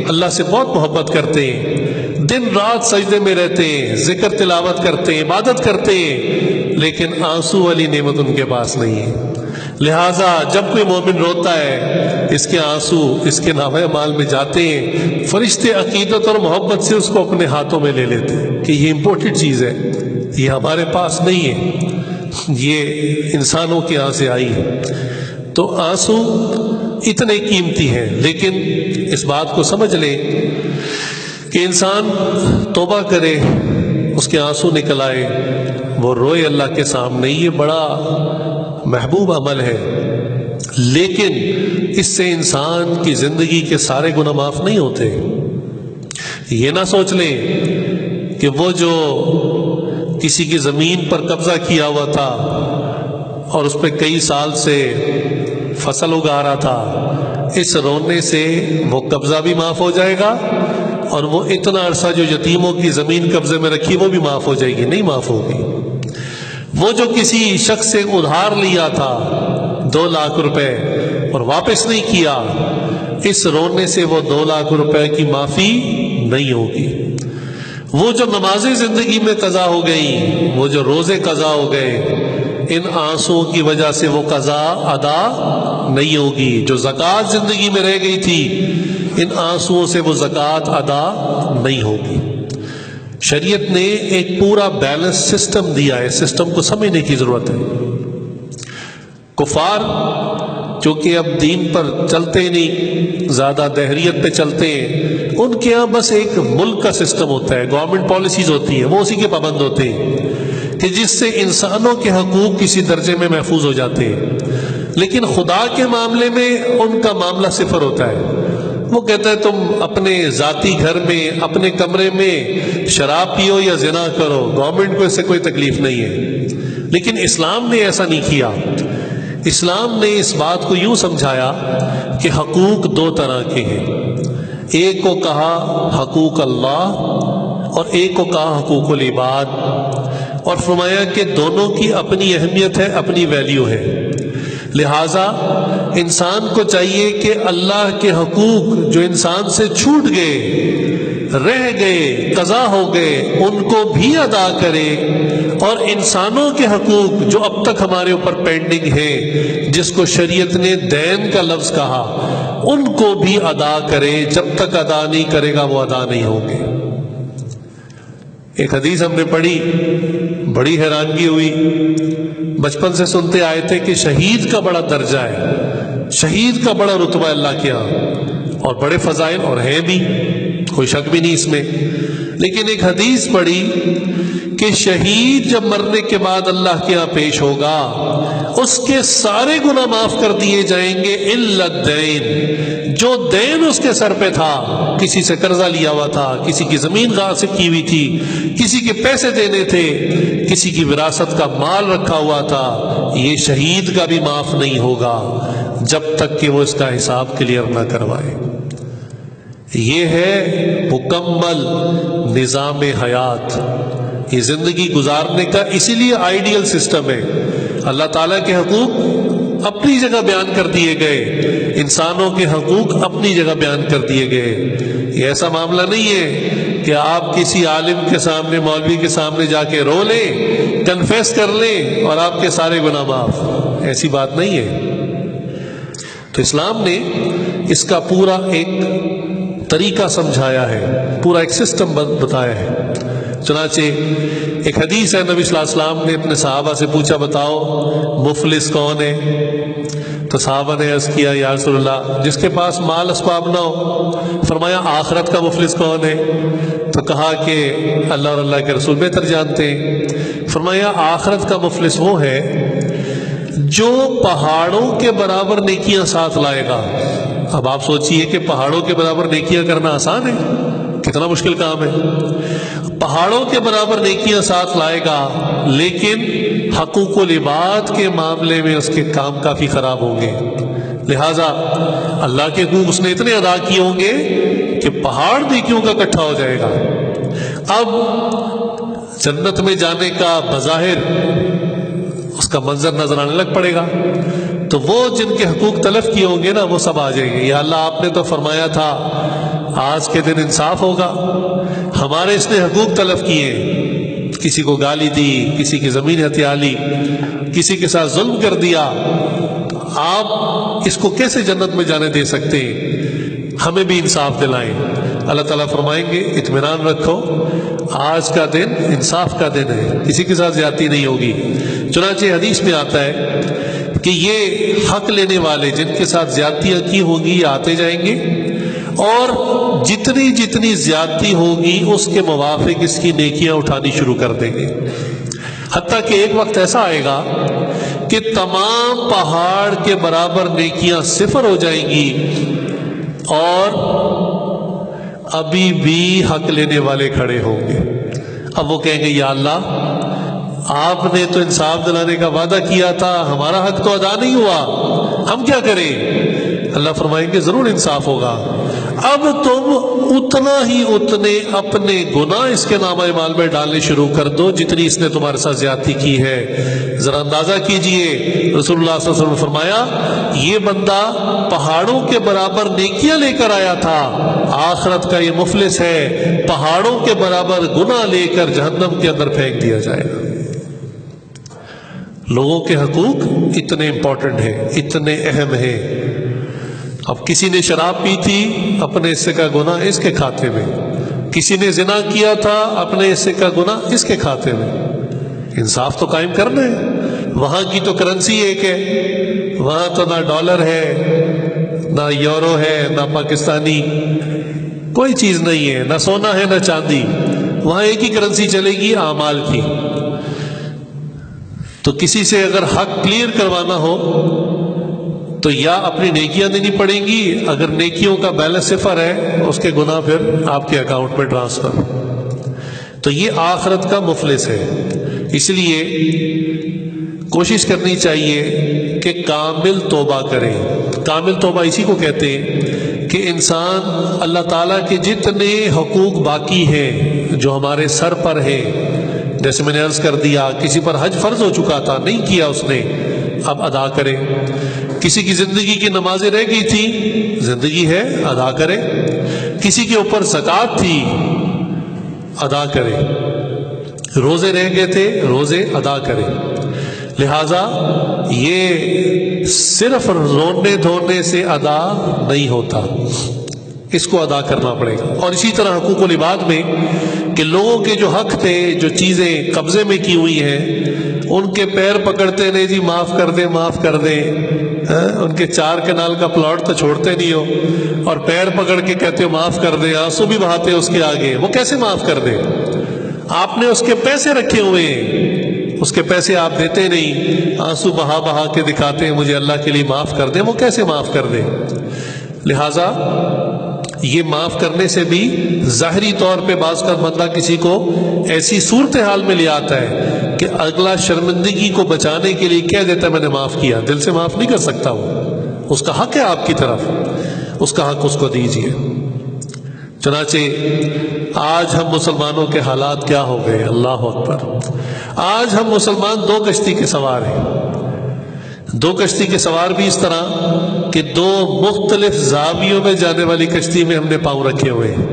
اللہ سے بہت محبت کرتے ہیں، دن رات سجدے میں رہتے ہیں، ذکر تلاوت کرتے ہیں، عبادت کرتے ہیں، لیکن آنسو والی نعمت ان کے پاس نہیں ہے۔ لہٰذا جب کوئی مومن روتا ہے، اس کے آنسو اس کے نامہ اعمال میں جاتے ہیں، فرشتے عقیدت اور محبت سے اس کو اپنے ہاتھوں میں لے لیتے ہیں کہ یہ امپورٹڈ چیز ہے، یہ ہمارے پاس نہیں ہے، یہ انسانوں کے یہاں سے آئی ہے۔ تو آنسو اتنے قیمتی ہیں، لیکن اس بات کو سمجھ لیں کہ انسان توبہ کرے، اس کے آنسو نکل آئے، وہ روئے اللہ کے سامنے، یہ بڑا محبوب عمل ہے، لیکن اس سے انسان کی زندگی کے سارے گناہ معاف نہیں ہوتے۔ یہ نہ سوچ لیں کہ وہ جو کسی کی زمین پر قبضہ کیا ہوا تھا اور اس پہ کئی سال سے فصل اگا رہا تھا، اس رونے سے وہ قبضہ بھی معاف ہو جائے گا، اور وہ اتنا عرصہ جو یتیموں کی زمین قبضے میں رکھی وہ بھی معاف ہو جائے گی، نہیں معاف ہوگی۔ وہ جو کسی شخص سے ادھار لیا تھا 2 لاکھ روپے اور واپس نہیں کیا، اس رونے سے وہ 2 لاکھ روپے کی معافی نہیں ہوگی۔ وہ جو نمازیں زندگی میں قضا ہو گئی، وہ جو روزے قضا ہو گئے، ان آنسوؤں کی وجہ سے وہ قضا ادا نہیں ہوگی۔ جو زکوٰۃ زندگی میں رہ گئی تھی، ان آنسوؤں سے وہ زکوٰۃ ادا نہیں ہوگی۔ شریعت نے ایک پورا بیلنس سسٹم دیا ہے، سسٹم کو سمجھنے کی ضرورت ہے۔ کفار چونکہ اب دین پر چلتے نہیں، زیادہ دہریت پہ چلتے ہیں، ان کے یہاں بس ایک ملک کا سسٹم ہوتا ہے، گورنمنٹ پالیسیز ہوتی ہیں، وہ اسی کے پابند ہوتے ہیں کہ جس سے انسانوں کے حقوق کسی درجے میں محفوظ ہو جاتے ہیں۔ لیکن خدا کے معاملے میں ان کا معاملہ صفر ہوتا ہے۔ وہ کہتا ہے تم اپنے ذاتی گھر میں، اپنے کمرے میں شراب پیو یا زنا کرو، گورنمنٹ کو اس سے کوئی تکلیف نہیں ہے۔ لیکن اسلام نے ایسا نہیں کیا۔ اسلام نے اس بات کو یوں سمجھایا کہ حقوق 2 طرح کے ہیں، ایک کو کہا حقوق اللہ اور ایک کو کہا حقوق العباد، اور فرمایا کہ دونوں کی اپنی اہمیت ہے، اپنی ویلیو ہے۔ لہٰذا انسان کو چاہیے کہ اللہ کے حقوق جو انسان سے چھوٹ گئے، رہ گئے، قضا ہو گئے، ان کو بھی ادا کرے، اور انسانوں کے حقوق جو اب تک ہمارے اوپر پینڈنگ ہیں، جس کو شریعت نے دین کا لفظ کہا، ان کو بھی ادا کرے۔ جب تک ادا نہیں کرے گا وہ ادا نہیں ہوں گے۔ ایک حدیث ہم نے پڑھی، بڑی حیرانگی ہوئی، بچپن سے سنتے آئے تھے کہ شہید کا بڑا درجہ ہے، شہید کا بڑا رتبہ اللہ کے ہاں، اور بڑے فضائل اور ہیں بھی، کوئی شک بھی نہیں اس میں۔ لیکن ایک حدیث پڑھی کہ شہید جب مرنے کے بعد اللہ کے ہاں پیش ہوگا، اس کے سارے گناہ معاف کر دیے جائیں گے الا الدین، جو دین اس کے سر پہ تھا، کسی سے قرضہ لیا ہوا تھا، کسی کی زمین غاصب کی ہوئی تھی، کسی کے پیسے دینے تھے، کسی کی وراثت کا مال رکھا ہوا تھا، یہ شہید کا بھی معاف نہیں ہوگا جب تک کہ وہ اس کا حساب کلیئر نہ کروائے۔ یہ ہے مکمل نظام حیات، یہ زندگی گزارنے کا اسی لیے آئیڈیل سسٹم ہے۔ اللہ تعالیٰ کے حقوق اپنی جگہ بیان کر دیے گئے، انسانوں کے حقوق اپنی جگہ بیان کر دیے گئے۔ یہ ایسا معاملہ نہیں ہے کہ آپ کسی عالم کے سامنے، مولوی کے سامنے جا کے رو لیں، کنفیس کر لیں اور آپ کے سارے گناہ معاف، ایسی بات نہیں ہے۔ تو اسلام نے اس کا پورا ایک طریقہ سمجھایا ہے، پورا ایک سسٹم بتایا ہے۔ چنانچہ ایک حدیث ہے، نبی صلی اللہ علیہ وسلم نے اپنے صحابہ سے پوچھا بتاؤ مفلس کون ہے؟ تو صحابہ نے عرض کیا یا رسول اللہ جس کے پاس مال اسباب نہ ہو۔ فرمایا آخرت کا مفلس کون ہے؟ تو کہا کہ اللہ اور اللہ کے رسول بہتر جانتے ہیں۔ فرمایا آخرت کا مفلس وہ ہے جو پہاڑوں کے برابر نیکیاں ساتھ لائے گا۔ اب آپ سوچئے کہ پہاڑوں کے برابر نیکیاں کرنا آسان ہے؟ کتنا مشکل کام ہے۔ پہاڑوں کے برابر نیکیاں ساتھ لائے گا لیکن حقوق العباد کے معاملے میں اس کے کام کافی خراب ہوں گے، لہذا اللہ کے حقوق اس نے اتنے ادا کیے ہوں گے کہ پہاڑ نیکیوں کا اکٹھا ہو جائے گا۔ اب جنت میں جانے کا بظاہر اس کا منظر نظر آنے لگ پڑے گا، تو وہ جن کے حقوق تلف کیے ہوں گے نا وہ سب آ جائیں گے۔ یا اللہ آپ نے تو فرمایا تھا آج کے دن انصاف ہوگا، ہمارے اس نے حقوق تلف کیے، کسی کو گالی دی، کسی کی زمین ہتھیا لی، کسی کے ساتھ ظلم کر دیا، آپ اس کو کیسے جنت میں جانے دے سکتے ہیں؟ ہمیں بھی انصاف دلائیں۔ اللہ تعالیٰ فرمائیں گے اطمینان رکھو، آج کا دن انصاف کا دن ہے، کسی کے ساتھ زیادتی نہیں ہوگی۔ چنانچہ حدیث میں آتا ہے کہ یہ حق لینے والے جن کے ساتھ زیادتیاں کی ہوں گی یہ آتے جائیں گے، اور جتنی جتنی زیادتی ہوگی اس کے موافق اس کی نیکیاں اٹھانی شروع کر دیں گے، حتیٰ کہ ایک وقت ایسا آئے گا کہ تمام پہاڑ کے برابر نیکیاں صفر ہو جائیں گی، اور ابھی بھی حق لینے والے کھڑے ہوں گے۔ اب وہ کہیں گے یا اللہ آپ نے تو انصاف دلانے کا وعدہ کیا تھا، ہمارا حق تو ادا نہیں ہوا، ہم کیا کریں؟ اللہ فرمائیں گے ضرور انصاف ہوگا، اب تم اتنا ہی اتنے اپنے گناہ اس کے نامہ اعمال میں ڈالنے شروع کر دو جتنی اس نے تمہارے ساتھ زیادتی کی ہے۔ ذرا اندازہ کیجئے، رسول اللہ صلی اللہ علیہ وسلم نے فرمایا یہ بندہ پہاڑوں کے برابر نیکیاں لے کر آیا تھا، آخرت کا یہ مفلس ہے، پہاڑوں کے برابر گناہ لے کر جہنم کے اندر پھینک دیا جائے گا۔ لوگوں کے حقوق اتنے امپورٹنٹ ہیں، اتنے اہم ہیں۔ اب کسی نے شراب پی تھی، اپنے حصے کا گناہ اس کے کھاتے میں، کسی نے زنا کیا تھا، اپنے حصے کا گناہ اس کے کھاتے میں۔ انصاف تو قائم کرنا ہے۔ وہاں کی تو کرنسی ایک ہے، وہاں تو نہ ڈالر ہے، نہ یورو ہے، نہ پاکستانی کوئی چیز نہیں ہے، نہ سونا ہے نہ چاندی، وہاں ایک ہی کرنسی چلے گی اعمال کی۔ تو کسی سے اگر حق کلیئر کروانا ہو تو یا اپنی نیکیاں دینی پڑیں گی، اگر نیکیوں کا بیلنس صفر ہے اس کے گناہ پھر آپ کے اکاؤنٹ میں ٹرانسفر۔ تو یہ آخرت کا مفلس ہے۔ اس لیے کوشش کرنی چاہیے کہ کامل توبہ کریں۔ کامل توبہ اسی کو کہتے ہیں کہ انسان اللہ تعالیٰ کے جتنے حقوق باقی ہیں جو ہمارے سر پر ہیں، جیسے میں نے عرض کر دیا کسی پر حج فرض ہو چکا تھا نہیں کیا اس نے، اب ادا کرے۔ کسی کی زندگی کی نمازیں رہ گئی تھی، زندگی ہے ادا کرے۔ کسی کے اوپر زکوٰۃ تھی، ادا کرے۔ روزے رہ گئے تھے، روزے ادا کرے۔ لہذا یہ صرف رونے دھونے سے ادا نہیں ہوتا، اس کو ادا کرنا پڑے گا۔ اور اسی طرح حقوق العباد میں کہ لوگوں کے جو حق تھے، جو چیزیں قبضے میں کی ہوئی ہیں، ان کے پیر پکڑتے نہیں جی معاف کر دیں معاف کر دیں، ان کے 4 کنال کا پلاٹ تو چھوڑتے نہیں ہو اور پیر پکڑ کے کہتے ہو معاف کر دیں، آنسو بھی بہاتے اس کے آگے، وہ کیسے معاف کر دیں؟ آپ نے اس کے پیسے رکھے ہوئے ہیں، اس کے پیسے آپ دیتے نہیں، آنسو بہا بہا کے دکھاتے ہیں مجھے اللہ کے لیے معاف کر دیں، وہ کیسے معاف کر دیں؟ لہذا یہ معاف کرنے سے بھی ظاہری طور پہ بعض کا بندہ کسی کو ایسی صورتحال میں لے آتا ہے کہ اگلا شرمندگی کو بچانے کے لیے کہہ دیتا ہے میں نے معاف کیا، دل سے معاف نہیں کر سکتا وہ، اس کا حق ہے آپ کی طرف، اس کا حق اس کو دیجیے۔ چنانچہ آج ہم مسلمانوں کے حالات کیا ہو گئے، اللہ اکبر۔ آج ہم مسلمان 2 کشتی کے سوار ہیں۔ 2 کشتی کے سوار بھی اس طرح کہ 2 مختلف زاویوں میں جانے والی کشتی میں ہم نے پاؤں رکھے ہوئے ہیں،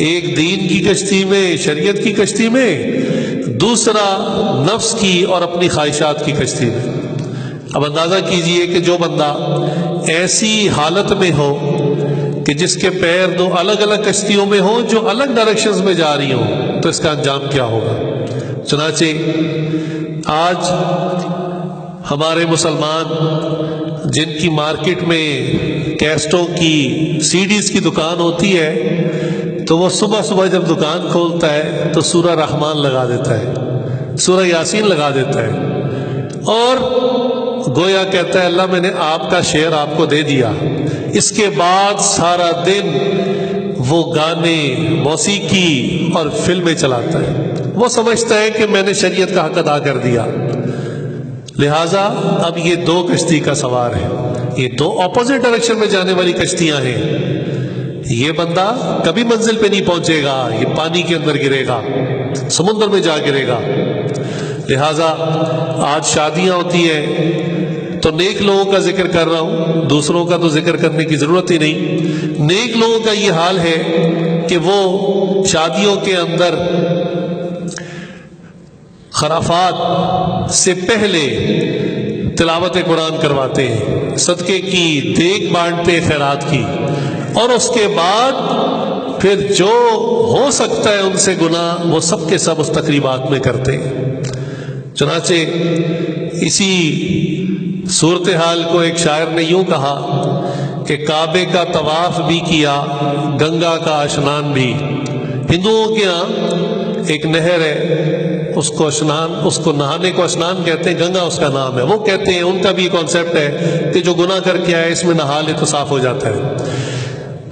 ایک دین کی کشتی میں، شریعت کی کشتی میں، دوسرا نفس کی اور اپنی خواہشات کی کشتی میں۔ اب اندازہ کیجئے کہ جو بندہ ایسی حالت میں ہو کہ جس کے پیر دو الگ الگ کشتیوں میں ہوں جو الگ ڈائریکشنز میں جا رہی ہوں تو اس کا انجام کیا ہوگا۔ چنانچہ آج ہمارے مسلمان جن کی مارکیٹ میں کیسٹوں کی سی ڈیز کی دکان ہوتی ہے تو وہ صبح صبح جب دکان کھولتا ہے تو سورہ رحمان لگا دیتا ہے، سورہ یاسین لگا دیتا ہے، اور گویا کہتا ہے اللہ میں نے آپ کا شعر آپ کو دے دیا۔ اس کے بعد سارا دن وہ گانے، موسیقی اور فلمیں چلاتا ہے۔ وہ سمجھتا ہے کہ میں نے شریعت کا حق ادا کر دیا، لہٰذا اب یہ دو کشتی کا سوار ہے، یہ دو اپوزٹ ڈائریکشن میں جانے والی کشتیاں ہیں۔ یہ بندہ کبھی منزل پہ نہیں پہنچے گا، یہ پانی کے اندر گرے گا، سمندر میں جا گرے گا۔ لہٰذا آج شادیاں ہوتی ہیں تو نیک لوگوں کا ذکر کر رہا ہوں، دوسروں کا تو ذکر کرنے کی ضرورت ہی نہیں۔ نیک لوگوں کا یہ حال ہے کہ وہ شادیوں کے اندر خرافات سے پہلے تلاوت قرآن کرواتے ہیں، صدقے کی دیگ بانٹتے خیرات کی، اور اس کے بعد پھر جو ہو سکتا ہے ان سے گناہ وہ سب کے سب اس تقریبات میں کرتے ہیں۔ چنانچہ اسی صورتحال کو ایک شاعر نے یوں کہا کہ کعبے کا طواف بھی کیا، گنگا کا اشنان بھی۔ ہندوؤں کے ہاں ایک نہر ہے، اس کو نہانے کو اشنان کہتے ہیں، گنگا اس کا نام ہے۔ وہ کہتے ہیں، ان کا بھی کانسیپٹ ہے کہ جو گناہ کر کے آئے اس میں نہا لے تو صاف ہو جاتا ہے۔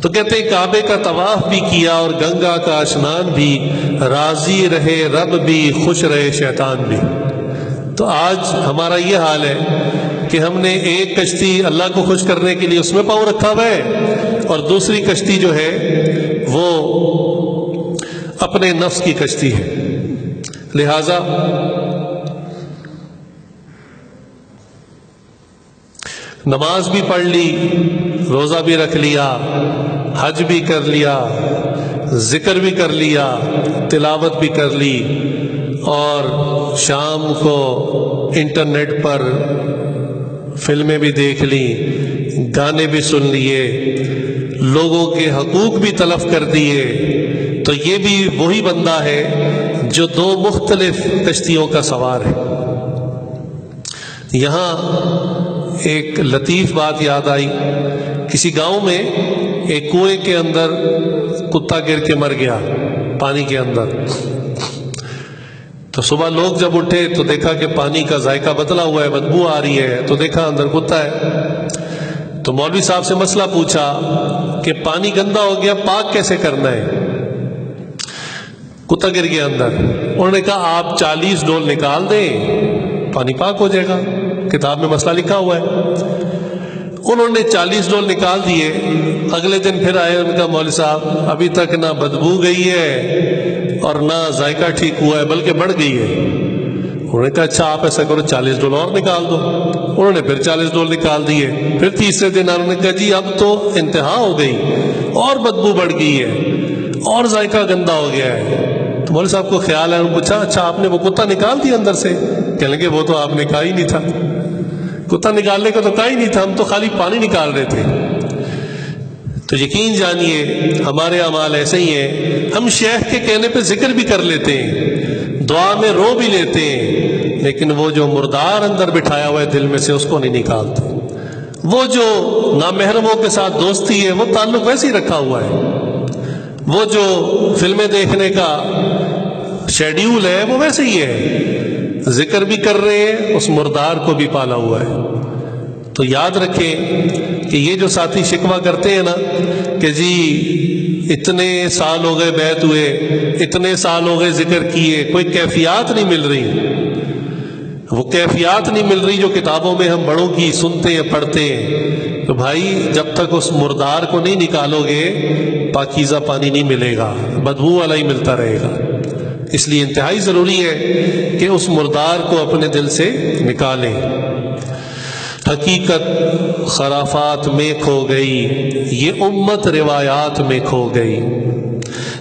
تو کہتے ہیں کعبے کا طواف بھی کیا اور گنگا کا اشنان بھی، راضی رہے رب بھی خوش رہے شیطان بھی۔ تو آج ہمارا یہ حال ہے کہ ہم نے ایک کشتی اللہ کو خوش کرنے کے لیے اس میں پاؤں رکھا ہوا ہے، اور دوسری کشتی جو ہے وہ اپنے نفس کی کشتی ہے۔ لہذا نماز بھی پڑھ لی، روزہ بھی رکھ لیا، حج بھی کر لیا، ذکر بھی کر لیا، تلاوت بھی کر لی، اور شام کو انٹرنیٹ پر فلمیں بھی دیکھ لی، گانے بھی سن لیے، لوگوں کے حقوق بھی تلف کر دیے، تو یہ بھی وہی بندہ ہے جو دو مختلف کشتیوں کا سوار ہے۔ یہاں ایک لطیف بات یاد آئی، کسی گاؤں میں ایک کنویں کے اندر کتا گر کے مر گیا پانی کے اندر۔ تو صبح لوگ جب اٹھے تو دیکھا کہ پانی کا ذائقہ بدلا ہوا ہے، بدبو آ رہی ہے، تو دیکھا اندر کتا ہے۔ تو مولوی صاحب سے مسئلہ پوچھا کہ پانی گندا ہو گیا، پاک کیسے کرنا ہے؟ کتا گر گیا اندر۔ انہوں نے کہا آپ 40 ڈول نکال دیں، پانی پاک ہو جائے گا، کتاب میں مسئلہ لکھا ہوا ہے۔ انہوں نے 40 ڈول نکال دیے۔ اگلے دن پھر آئے، ان کا مولوی صاحب ابھی تک نہ بدبو گئی ہے اور نہ ذائقہ ٹھیک ہوا ہے بلکہ بڑھ گئی ہے۔ انہوں نے کہا اچھا آپ ایسا کرو 40 ڈول اور نکال دو۔ انہوں نے پھر 40 ڈول نکال دیے۔ پھر تیسرے دن انہوں نے کہا جی اب تو انتہا ہو گئی، اور بدبو بڑھ گئی ہے اور ذائقہ گندا ہو گیا ہے۔ تو مولوی صاحب کو خیال ہے، انہوں نے پوچھا اچھا آپ نے وہ کتا نکال دیا اندر سے؟ کہنے لگے وہ تو آپ نے کہا ہی نہیں تھا، کتا نکالنے کا تو کہا ہی نہیں تھا، ہم تو خالی پانی نکال رہے تھے۔ تو یقین جانیے ہمارے اعمال ایسے ہی ہیں، ہم شیخ کے کہنے پہ ذکر بھی کر لیتے ہیں، دعا میں رو بھی لیتے ہیں، لیکن وہ جو مردار اندر بٹھایا ہوا ہے دل میں سے اس کو نہیں نکالتے۔ وہ جو نامحرموں کے ساتھ دوستی ہے وہ تعلق ویسے ہی رکھا ہوا ہے، وہ جو فلمیں دیکھنے کا شیڈیول ہے وہ ویسے ہی ہے، ذکر بھی کر رہے ہیں، اس مردار کو بھی پالا ہوا ہے۔ تو یاد رکھیں کہ یہ جو ساتھی شکوہ کرتے ہیں نا کہ جی اتنے سال ہو گئے بیعت ہوئے، اتنے سال ہو گئے ذکر کیے، کوئی کیفیات نہیں مل رہی، وہ کیفیات نہیں مل رہی جو کتابوں میں ہم بڑوں کی سنتے ہیں پڑھتے ہیں، تو بھائی جب تک اس مردار کو نہیں نکالو گے پاکیزہ پانی نہیں ملے گا، بدبو والا ہی ملتا رہے گا۔ اس لیے انتہائی ضروری ہے کہ اس مردار کو اپنے دل سے نکالیں۔ حقیقت خرافات میں کھو گئی، یہ امت روایات میں کھو گئی،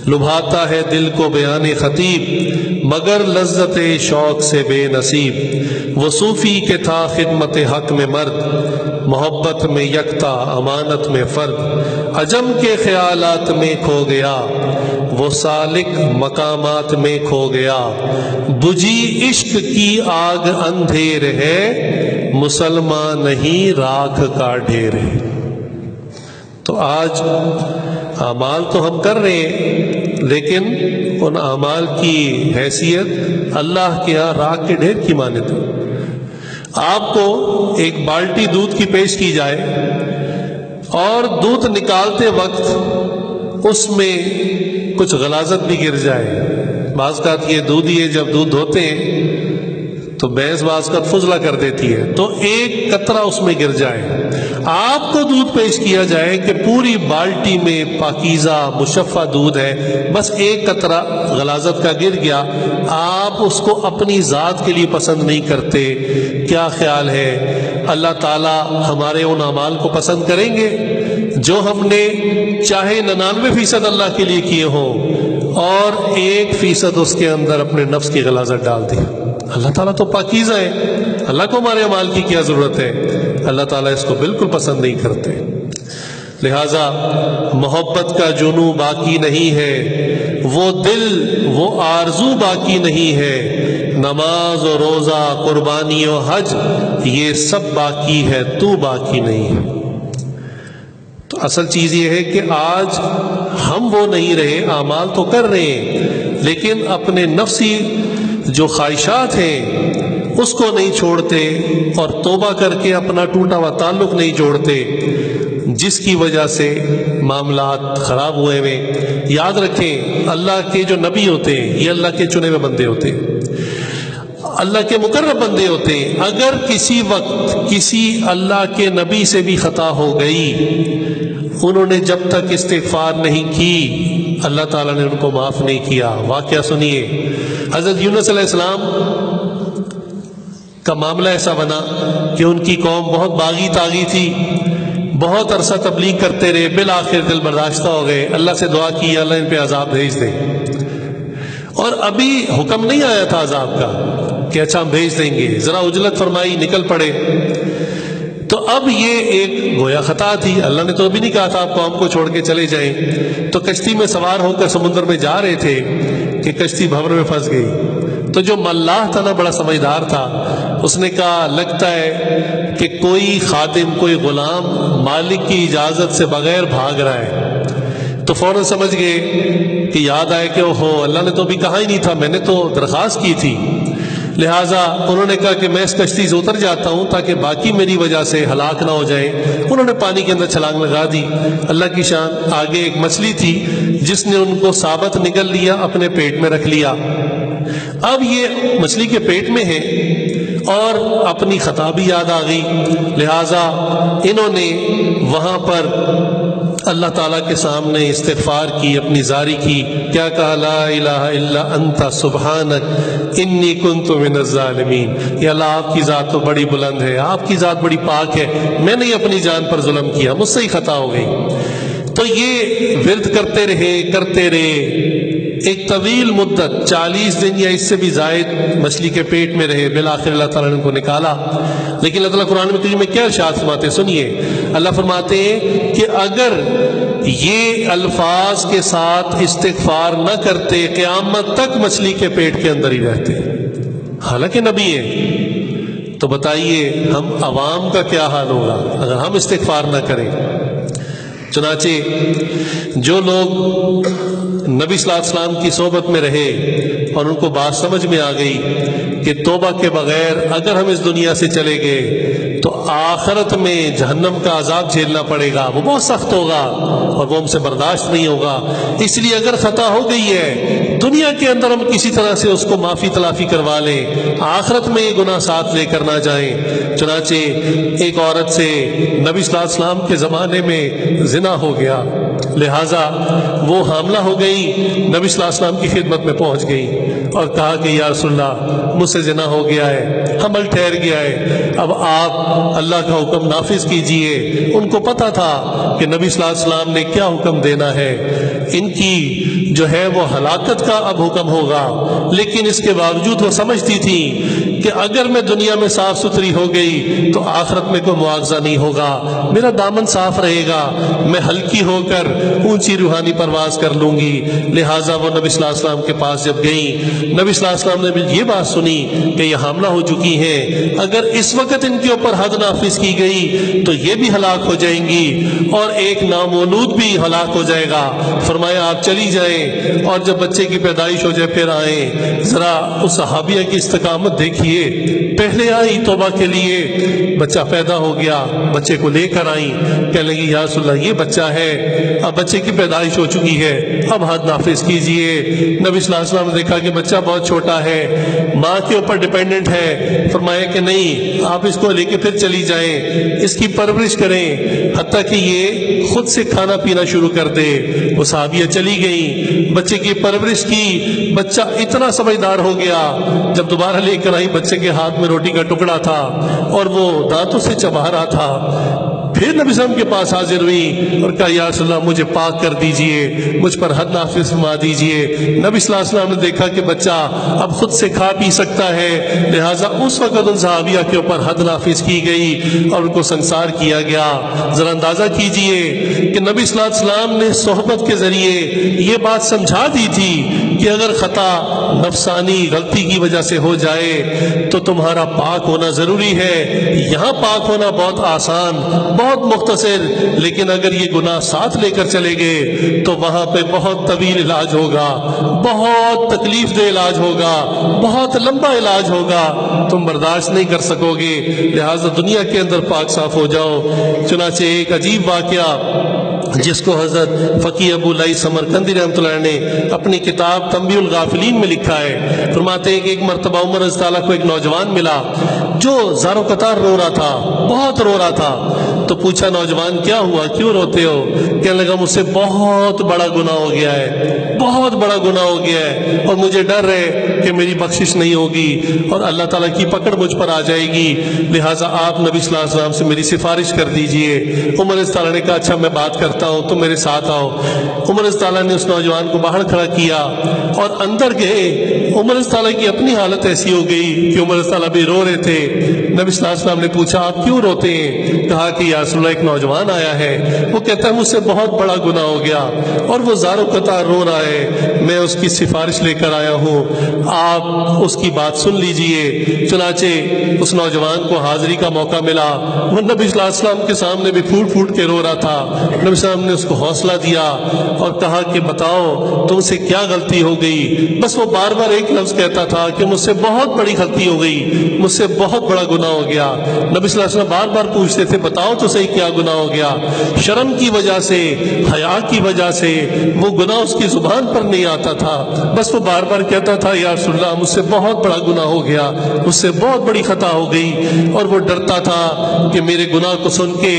لبھاتا ہے دل کو بیان خطیب مگر لذت شوق سے بے نصیب۔ وہ صوفی کے تھا خدمت حق میں مرد، محبت میں یکتا امانت میں فرد، عجم کے خیالات میں کھو گیا، وہ سالک مقامات میں کھو گیا، بجھی عشق کی آگ اندھیر ہے، مسلمان نہیں راکھ کا ڈھیر ہے۔ تو آج اعمال تو ہم کر رہے ہیں، لیکن ان اعمال کی حیثیت اللہ کے ہاں راکھ کے ڈھیر کی مانند ہے۔ آپ کو ایک بالٹی دودھ کی پیش کی جائے اور دودھ نکالتے وقت اس میں کچھ غلاظت بھی گر جائے، بعض کا یہ دودھ ہی ہے، جب دودھ دھوتے ہیں تو بھینس بعض کا فضلہ کر دیتی ہے، تو ایک قطرہ اس میں گر جائے، آپ کو دودھ پیش کیا جائے کہ پوری بالٹی میں پاکیزہ مشفع دودھ ہے، بس ایک قطرہ غلاظت کا گر گیا، آپ اس کو اپنی ذات کے لیے پسند نہیں کرتے، کیا خیال ہے اللہ تعالیٰ ہمارے ان اعمال کو پسند کریں گے جو ہم نے چاہے 99% اللہ کے لیے کیے ہوں اور 1% اس کے اندر اپنے نفس کی غلاظت ڈال دی؟ اللہ تعالیٰ تو پاکیزہ ہے، اللہ کو ہمارے اعمال کی کیا ضرورت ہے؟ اللہ تعالیٰ اس کو بالکل پسند نہیں کرتے۔ لہٰذا محبت کا جنوں باقی نہیں ہے، وہ دل وہ آرزو باقی نہیں ہے، نماز و روزہ قربانی و حج یہ سب باقی ہے، تو باقی نہیں ہے۔ تو اصل چیز یہ ہے کہ آج ہم وہ نہیں رہے، اعمال تو کر رہے ہیں لیکن اپنے نفسی جو خواہشات ہیں اس کو نہیں چھوڑتے اور توبہ کر کے اپنا ٹوٹا ہوا تعلق نہیں جوڑتے، جس کی وجہ سے معاملات خراب ہوئے ہوئے۔ یاد رکھیں اللہ کے جو نبی ہوتے ہیں یہ اللہ کے چنے ہوئے بندے ہوتے ہیں، اللہ کے مقرب بندے ہوتے ہیں، اگر کسی وقت کسی اللہ کے نبی سے بھی خطا ہو گئی، انہوں نے جب تک استغفار نہیں کی اللہ تعالیٰ نے ان کو معاف نہیں کیا۔ واقعہ سنیے، حضرت یونس علیہ السلام کا معاملہ ایسا بنا کہ ان کی قوم بہت باغی تاغی تھی، بہت عرصہ تبلیغ کرتے رہے، بالآخر دل برداشتہ ہو گئے، اللہ سے دعا کی اللہ ان پہ عذاب بھیج دے، اور ابھی حکم نہیں آیا تھا عذاب کا کہ اچھا ہم بھیج دیں گے، ذرا عجلت فرمائی، نکل پڑے۔ تو اب یہ ایک گویا خطا تھی، اللہ نے تو ابھی نہیں کہا تھا آپ قوم کو چھوڑ کے چلے جائیں، تو کشتی میں سوار ہو کر سمندر میں جا رہے تھے کہ کشتی بھنور میں پھنس گئی۔ تو جو ملاح تھا نا، بڑا سمجھدار تھا، اس نے کہا لگتا ہے کہ کوئی خادم کوئی غلام مالک کی اجازت سے بغیر بھاگ رہا ہے، تو فوراً سمجھ گئے کہ یاد آئے کہ اوہو اللہ نے تو ابھی کہا ہی نہیں تھا، میں نے تو درخواست کی تھی۔ لہٰذا انہوں نے کہا کہ میں اس کشتی سے اتر جاتا ہوں تاکہ باقی میری وجہ سے ہلاک نہ ہو جائیں۔ انہوں نے پانی کے اندر چھلانگ لگا دی۔ اللہ کی شان، آگے ایک مچھلی تھی جس نے ان کو ثابت نگل لیا، اپنے پیٹ میں رکھ لیا۔ اب یہ مچھلی کے پیٹ میں ہے اور اپنی خطا بھی یاد آ گئی، لہٰذا انہوں نے وہاں پر اللہ تعالیٰ کے سامنے استغفار کی، اپنی زاری کی، کیا کہا؟ لا الہ الا انت سبحانک انی کنت من الظالمین۔ یا اللہ آپ کی ذات تو بڑی بلند ہے، آپ کی ذات بڑی پاک ہے، میں نے اپنی جان پر ظلم کیا، مجھ سے ہی خطا ہو گئی۔ تو یہ ورد کرتے رہے ایک طویل مدت، 40 دن یا اس سے بھی زائد مچھلی کے پیٹ میں رہے، بالآخر اللہ تعالیٰ نے ان کو نکالا۔ لیکن اللہ تعالیٰ قرآن کریم میں کیا ارشاد فرماتے ہیں؟ سنیے، اللہ فرماتے ہیں کہ اگر یہ الفاظ کے ساتھ استغفار نہ کرتے قیامت تک مچھلی کے پیٹ کے اندر ہی رہتے، حالانکہ نبی ہیں۔ تو بتائیے ہم عوام کا کیا حال ہوگا اگر ہم استغفار نہ کریں؟ چنانچہ جو لوگ نبی صلی اللہ علیہ وسلم کی صحبت میں رہے اور ان کو بات سمجھ میں آ گئی کہ توبہ کے بغیر اگر ہم اس دنیا سے چلے گئے تو آخرت میں جہنم کا عذاب جھیلنا پڑے گا، وہ بہت سخت ہوگا اور وہ ہم سے برداشت نہیں ہوگا، اس لیے اگر خطا ہو گئی ہے دنیا کے اندر ہم کسی طرح سے اس کو معافی تلافی کروا لیں، آخرت میں یہ گناہ ساتھ لے کر نہ جائیں۔ چنانچہ ایک عورت سے نبی صلی اللہ علیہ وسلم کے زمانے میں زنا ہو گیا، لہٰذا وہ حاملہ ہو گئی، نبی صلی اللہ علیہ وسلم کی خدمت میں پہنچ گئی اور کہا کہ یا رسول اللہ مجھ سے زنا ہو گیا ہے، حمل ٹھہر گیا ہے، اب آپ اللہ کا حکم نافذ کیجئے۔ ان کو پتا تھا کہ نبی صلی اللہ علیہ وسلم نے کیا حکم دینا ہے، ان کی جو ہے وہ ہلاکت کا اب حکم ہوگا، لیکن اس کے باوجود وہ سمجھتی تھی کہ کہ اگر میں دنیا میں صاف ستھری ہو گئی تو آخرت میں کوئی مواخذہ نہیں ہوگا، میرا دامن صاف رہے گا، میں ہلکی ہو کر اونچی روحانی پرواز کر لوں گی۔ لہٰذا وہ نبی صلی اللہ علیہ وسلم کے پاس جب گئیں، نبی صلی اللہ علیہ وسلم نے بھی یہ بات سنی کہ یہ حاملہ ہو چکی ہیں، اگر اس وقت ان کے اوپر حد نافذ کی گئی تو یہ بھی ہلاک ہو جائیں گی اور ایک نامولود بھی ہلاک ہو جائے گا۔ فرمایا آپ چلی جائیں اور جب بچے کی پیدائش ہو جائے پھر آئیں۔ ذرا اس صحابیہ کی استقامت دیکھیے، پہلے آئی توبہ کے لیے، بچہ پیدا ہو گیا، بچے کو لے کر آئیں، کہنے لگی یا رسول اللہ یہ بچہ ہے، اب بچے کی پیدائش ہو چکی ہے، اب حد نافذ کیجئے۔ نبی صلی اللہ علیہ وسلم نے دیکھا کہ بچہ بہت چھوٹا ہے، ماں کے اوپر ڈیپینڈنٹ ہے، فرمایا کہ نہیں، آپ اس کو لے کے پھر چلی جائیں، اس کی پرورش کریں حتیٰ کہ یہ خود سے کھانا پینا شروع کر دے۔ وہ صحابیہ چلی گئیں، بچے کی پرورش کی، بچہ اتنا سمجھدار ہو گیا، جب دوبارہ لے کر آئی بچے کے ہاتھ میں روٹی کا ٹکڑا تھا اور وہ دانتوں سے چبا رہا تھا۔ پھر نبی صلی اللہ علیہ وسلم کے پاس حاضر ہوئی اور کہا یا رسول اللہ مجھے پاک کر دیجئے، مجھ پر حد نافذ فرما دیجئے۔ نبی صلی اللہ علیہ وسلم نے دیکھا کہ بچہ اب خود سے کھا پی سکتا ہے، لہٰذا اس وقت ان صحابیہ کے اوپر حد نافذ کی گئی اور ان کو سنسار کیا گیا۔ ذرا اندازہ کیجئے کہ نبی صلی اللہ علیہ وسلم نے صحبت کے ذریعے یہ بات سمجھا دی تھی کہ اگر خطا نفسانی غلطی کی وجہ سے ہو جائے تو تمہارا پاک ہونا ضروری ہے۔ یہاں پاک ہونا بہت آسان، بہت مختصر، لیکن اگر یہ گناہ ساتھ لے کر چلے گئے تو وہاں پہ بہت طویل علاج ہوگا، بہت تکلیف دہ علاج ہوگا، بہت لمبا علاج ہوگا، تم برداشت نہیں کر سکو گے۔ لہٰذا دنیا کے اندر پاک صاف ہو جاؤ۔ چنانچہ ایک عجیب واقعہ جس کو حضرت فقیہ ابو لئی سمرقندی رحمۃ اللہ نے اپنی کتاب تنبیہ الغافلین میں لکھا ہے، فرماتے ہیں کہ ایک مرتبہ عمر رضی اللہ عنہ کو ایک نوجوان ملا جو زار و قطار رو رہا تھا، بہت رو رہا تھا۔ تو پوچھا نوجوان کیا ہوا، کیوں روتے ہو؟ کہنے لگا مجھ سے بہت بڑا گناہ ہو گیا ہے، بہت بڑا گناہ ہو گیا ہے اور مجھے ڈر ہے کہ میری بخشش نہیں ہوگی اور اللہ تعالیٰ کی پکڑ مجھ پر آ جائے گی، لہٰذا آپ نبی صلی اللہ علیہ وسلم سے میری سفارش کر دیجئے۔ عمر رضی اللہ عنہ نے کہا اچھا میں بات کرتا ہوں، تم میرے ساتھ آؤ۔ عمر رضی اللہ عنہ نے اس نوجوان کو باہر کھڑا کیا اور اندر گئے۔ عمر رضی اللہ عنہ کی اپنی حالت ایسی ہو گئی کہ عمر رضی اللہ عنہ بھی رو رہے تھے۔ نبی صلی اللہ علیہ وسلم نے پوچھا آپ کیوں روتے ہیں؟ کہا کہ یا رسول اللہ ایک نوجوان آیا ہے، وہ کہتا ہے مجھ سے بہت بڑا گناہ ہو گیا اور وہ زار و قطار رو رہا ہے، میں اس کی سفارش لے کر آیا ہوں، آپ اس کی بات سن لیجئے۔ چنانچہ اس نوجوان کو حاضری کا موقع ملا، وہ نبی صلی اللہ علیہ وسلم کے سامنے بھی پھوٹ پھوٹ کے رو رہا تھا۔ نبی صلی اللہ علیہ وسلم نے اس کو حوصلہ دیا اور کہا کہ بتاؤ تم سے کیا غلطی ہو گئی؟ بس وہ بار بار ایک لفظ کہتا تھا کہ مجھ سے بہت بڑی غلطی ہو گئی، مجھ سے بہت بڑا گناہ ہو گیا۔ نبی صلی اللہ علیہ وسلم بار بار پوچھتے تھے بتاؤ تو صحیح کیا گناہ ہو گیا؟ شرم کی وجہ سے، حیا کی وجہ سے وہ گناہ اس کی زبان پر نہیں آتا تھا، بس وہ بار بار کہتا تھا یا رسول اللہ مجھ سے بہت بڑا گناہ ہو گیا، مجھ سے بہت بڑی خطا ہو گئی، اور وہ ڈرتا تھا کہ میرے گناہ کو سن کے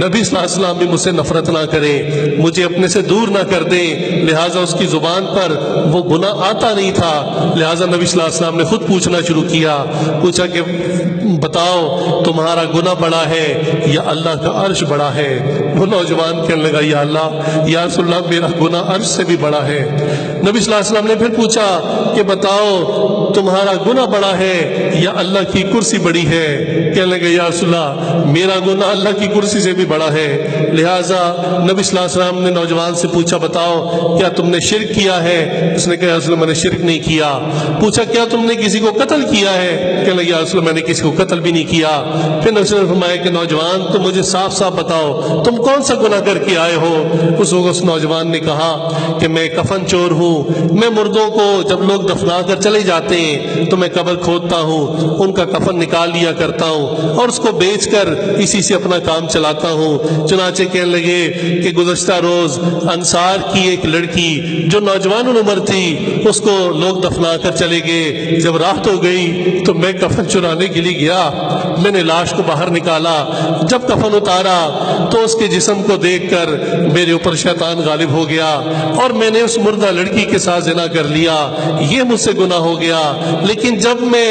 نبی صلی اللہ علیہ وسلم بھی مجھ سے نفرت نہ کرے، مجھے اپنے سے دور نہ کر دے، لہٰذا اس کی زبان پر وہ گناہ آتا نہیں تھا۔ لہٰذا نبی صلی اللہ علیہ وسلم نے خود پوچھنا شروع کیا، پوچھا کہ بتاؤ تمہارا گناہ بڑا ہے یا اللہ کا عرش بڑا ہے؟ وہ نوجوان کہنے لگا یا اللہ یا رسول اللہ میرا گناہ عرش سے بھی بڑا ہے۔ نبی صلی اللہ علیہ وسلم نے پھر پوچھا کہ بتاؤ تمہارا گناہ بڑا ہے یا اللہ کی کرسی بڑی ہے؟ کہنے لگا یا رسول اللہ میرا گناہ اللہ کی کرسی سے بھی بڑا ہے۔ لہٰذا نبی صلی اللہ علیہ وسلم نے نوجوان سے پوچھا بتاؤ کیا تم نے شرک کیا ہے؟ اس نے کہا یا رسول اللہ میں نے شرک نہیں کیا۔ پوچھا کیا تم نے کسی کو قتل کیا ہے؟ کہنے لگا یا رسول اللہ میں نے کسی کو قتل بھی نہیں کیا۔ پھر نبی صلی اللہ علیہ وسلم نے فرمایا کہ نوجوان تم مجھے صاف صاف بتاؤ تم کون سا گناہ کر کے آئے ہو؟ اس نوجوان نے کہا کہ میں کفن چور ہوں، میں مردوں کو جب لوگ دفنا کر چلے جاتے ہیں تو میں قبر کھودتا ہوں، ان کا کفن نکال لیا کرتا ہوں اور اس کو بیچ کر اسی سے اپنا کام چلاتا ہوں۔ چنانچہ کہنے لگے کہ گزشتہ روز انصار کی ایک لڑکی جو نوجوان عمر تھی اس کو لوگ دفنا کر چلے گئے، جب رات ہو گئی تو میں کفن چرانے کے لیے گیا، میں نے لاش کو باہر نکالا، جب کفن اتارا تو اس کے جسم کو دیکھ کر میرے اوپر شیطان غالب ہو گیا اور میں نے اس مردہ لڑکی کے ساتھ زنا کر لیا، یہ مجھ سے گناہ ہو گیا۔ لیکن جب میں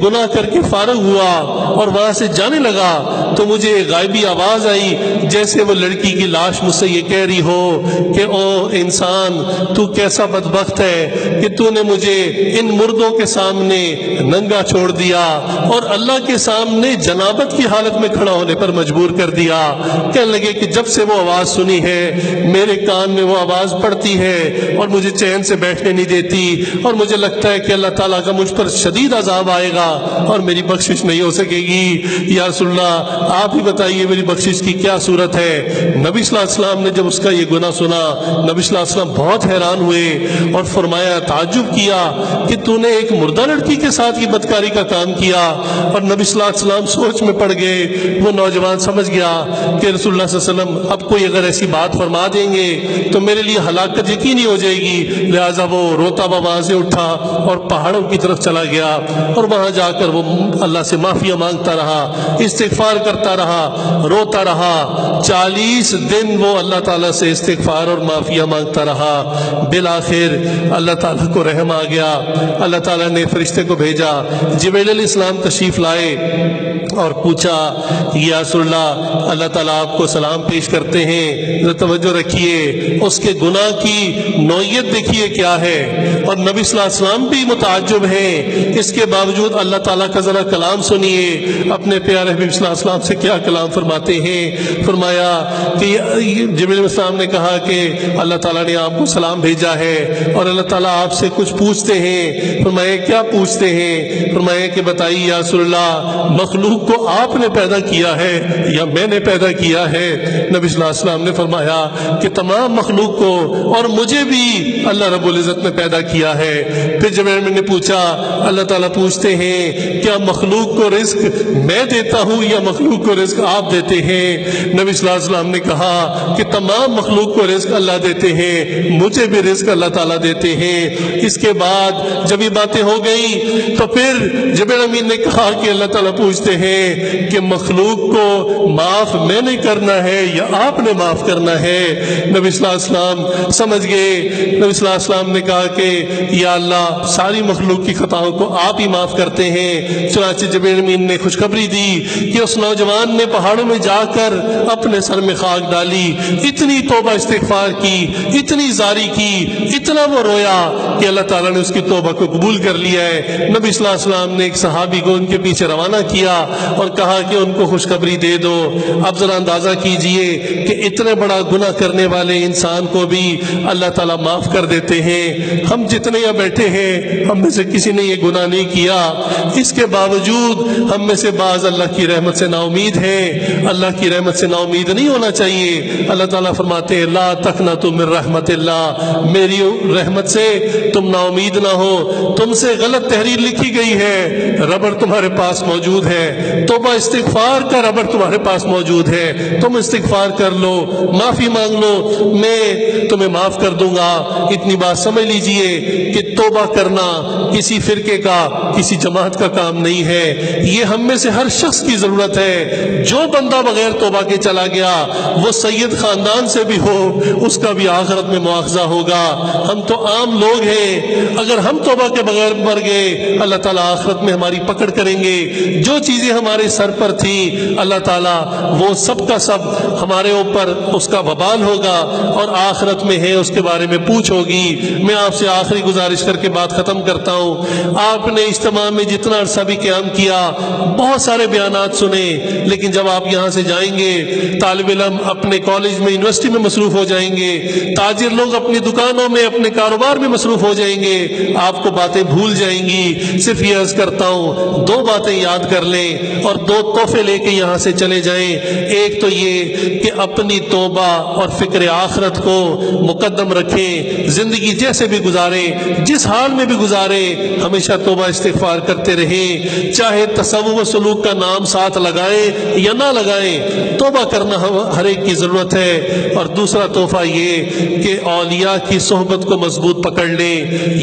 گناہ کر کے فارغ ہوا اور وہاں سے جانے لگا تو مجھے غائبی آواز آئی جیسے وہ لڑکی کی لاش کاش مجھ سے یہ کہہ رہی ہو کہ او انسان تو کیسا بدبخت ہے کہ تو نے مجھے ان مردوں کے سامنے ننگا چھوڑ دیا اور اللہ کے سامنے جنابت کی حالت میں کھڑا ہونے پر مجبور کر دیا۔ کہنے لگے کہ جب سے وہ آواز سنی ہے میرے کان میں وہ آواز پڑتی ہے اور مجھے چین سے بیٹھنے نہیں دیتی، اور مجھے لگتا ہے کہ اللہ تعالیٰ کا مجھ پر شدید عذاب آئے گا اور میری بخشش نہیں ہو سکے گی۔ یا رسول اللہ آپ ہی بتائیے میری بخشش کی کیا صورت ہے؟ نبی صلی اللہ علیہ وسلم نے جب اس کا یہ گناہ سنا، نبی صلی اللہ علیہ وسلم بہت حیران ہوئے اور فرمایا، تعجب کیا کہ تو نے ایک مردہ لڑکی کے ساتھ یہ بدکاری کا کام کیا۔ اور نبی صلی اللہ علیہ وسلم سوچ میں پڑ گئے۔ وہ نوجوان سمجھ گیا کہ رسول اللہ صلی اللہ علیہ وسلم اب کوئی اگر ایسی بات فرما دیں گے تو میرے لیے ہلاکت یقینی ہو جائے گی، لہٰذا وہ روتا ہوا وہاں سے اٹھا اور پہاڑوں کی طرف چلا گیا اور وہاں جا کر وہ اللہ سے معافی مانگتا رہا، استغفار کرتا رہا، روتا رہا۔ 40 دن وہ اللہ تعالیٰ سے استغفار اور معافیاں مانگتا رہا۔ بالآخر اللہ تعالیٰ کو رحم آ گیا، اللہ تعالیٰ نے فرشتے کو بھیجا، جبریل علیہ السلام تشریف لائے اور پوچھا، یا رسول اللہ اللہ تعالیٰ آپ کو سلام پیش کرتے ہیں، ذرا توجہ رکھیے، اس کے گناہ کی نوعیت دیکھیے کیا ہے۔ اور نبی صلی اللہ علیہ وسلم بھی متعجب ہیں، اس کے باوجود اللہ تعالیٰ کا ذرا کلام سنیے، اپنے پیارے حبیب صلی اللہ علیہ وسلم سے کیا کلام فرماتے ہیں۔ فرمایا کہ جبریل علیہ السلام نے کہا کہ اللہ تعالیٰ نے آپ کو سلام بھیجا ہے اور اللہ تعالیٰ آپ سے کچھ پوچھتے ہیں۔ فرمایا کیا پوچھتے ہیں؟ فرمایا کہ بتائیے یا رسول اللہ مخلوق کو آپ نے پیدا کیا ہے یا میں نے پیدا کیا ہے؟ نبی صلی اللہ علیہ وسلم نے فرمایا کہ تمام مخلوق کو اور مجھے بھی اللہ رب العزت نے پیدا کیا ہے۔ پھر جبریل نے پوچھا، اللہ تعالیٰ پوچھتے ہیں کیا مخلوق کو رزق میں دیتا ہوں یا مخلوق کو رزق آپ دیتے ہیں؟ نبی صلی اللہ علیہ وسلم نے کہا کہ تمام مخلوق کو رزق اللہ دیتے ہیں، مجھے بھی رزق اللہ تعالیٰ دیتے ہیں۔ اس کے بعد جب یہ باتیں ہو گئی تو پھر جبریل امین نے کہا کہ اللہ تعالیٰ پوچھتے ہیں کہ مخلوق کو معاف میں نے کرنا ہے یا آپ نے معاف کرنا ہے؟ نبی صلی اللہ علیہ وسلم سمجھ گئے۔ نبی صلی اللہ علیہ وسلم نے کہا کہ یا اللہ ساری مخلوق کی خطاؤں کو آپ ہی معاف کرتے ہیں۔ چنانچہ جبریل امین نے خوشخبری دی کہ اس نوجوان نے پہاڑوں میں جا کر اپنے سر میں خاک ڈالی، اتنی توبہ استغفار کی، اتنی زاری کی، اتنا وہ رویا کہ اللہ تعالیٰ نے اس کی توبہ کو قبول کر لیا ہے۔ نبی صلی اللہ علیہ وسلم نے ایک صحابی کو ان کے پیچھے روانہ کیا اور کہا کہ ان کو خوشخبری دے دو۔ اب ذرا اندازہ کیجئے کہ اتنے بڑا گناہ کرنے والے انسان کو بھی اللہ تعالیٰ معاف کر دیتے ہیں۔ ہم جتنے یہاں بیٹھے ہیں ہم میں سے کسی نے یہ گناہ نہیں کیا، اس کے باوجود ہم میں سے بعض اللہ کی رحمت سے نا امید ہیں۔ اللہ کی رحمت سے نا امید نہیں ہونا چاہیے۔ اللہ تعالیٰ فرماتے ہیں لا تقنطوا من رحمت اللہ، میری رحمت سے تم نا امید نہ ہو۔ تم سے غلط تحریر لکھی گئی ہے، ربڑ تمہارے پاس موجود ہے، توبہ استغفار کا ربڑ تمہارے پاس موجود ہے، تم استغفار کر لو، معافی مانگ لو، میں تمہیں معاف کر دوں گا۔ اتنی بات سمجھ لیجئے کہ توبہ کرنا کسی فرقے کا، کسی جماعت کا کام نہیں ہے، یہ ہم میں سے ہر شخص کی ضرورت ہے۔ جو بندہ بغیر توبہ کے چلا گیا وہ سید خاندان سے بھی ہو، اس کا بھی آخرت میں مواخذہ ہوگا۔ ہم تو عام لوگ ہیں، اگر ہم توبہ کے بغیر مر گئے اللہ تعالیٰ آخرت میں ہماری پکڑ کریں گے۔ جو چیزیں ہمارے سر پر تھی اللہ تعالیٰ وہ سب کا سب ہمارے اوپر اس کا وبال ہوگا اور آخرت میں ہے اس کے بارے میں پوچھ ہوگی۔ میں آپ سے آخری گزارش کر کے بات ختم کرتا ہوں۔ آپ نے اجتماع میں جتنا عرصہ بھی قیام کیا بہت سارے بیانات سنے، لیکن جب آپ یہاں سے جائیں گے طالب علم اپنے کالج میں یونیورسٹی میں مصروف ہو جائیں گے، تاجر لوگ اپنی دکانوں میں اپنے کاروبار میں مصروف ہو جائیں گے، آپ کو باتیں بھول جائیں گی۔ صرف یہ عرض کرتا ہوں 2 باتیں یاد کر لیں اور 2 تحفے لے کے یہاں سے چلے جائیں۔ ایک تو یہ کہ اپنی توبہ اور فکر آخرت کو مقدم رکھیں، زندگی جیسے بھی گزاریں، جس حال میں بھی گزاریں، ہمیشہ توبہ استغفار کرتے رہیں، چاہے تصوف و سلوک کا نام ساتھ لگائیں یا نہ لگائیں، توبہ کرنا ہر ایک کی ضرورت ہے۔ اور دوسرا تحفہ یہ کہ اولیاء کی صحبت کو مضبوط پکڑ لیں،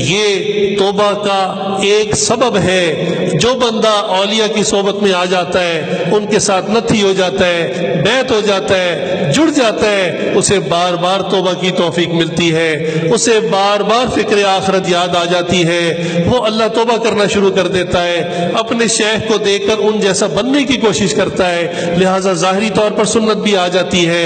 یہ توبہ کا ایک سبب ہے۔ جو بندہ اولیاء کی صحبت میں آ جاتا ہے، ان کے ساتھ نتھی ہو جاتا ہے، بیعت ہو جاتا ہے، جڑ جاتا ہے، اسے بار بار توبہ کی توفیق ملتی ہے، اسے بار بار فکر آخرت یاد آ جاتی ہے، وہ اللہ توبہ کرنا شروع کر دیتا ہے، اپنے شیخ کو دیکھ کر ان جیسا بننے کی کوشش کرتا ہے، لہٰذا ظاہری طور پر سنت بھی آ جاتی ہے،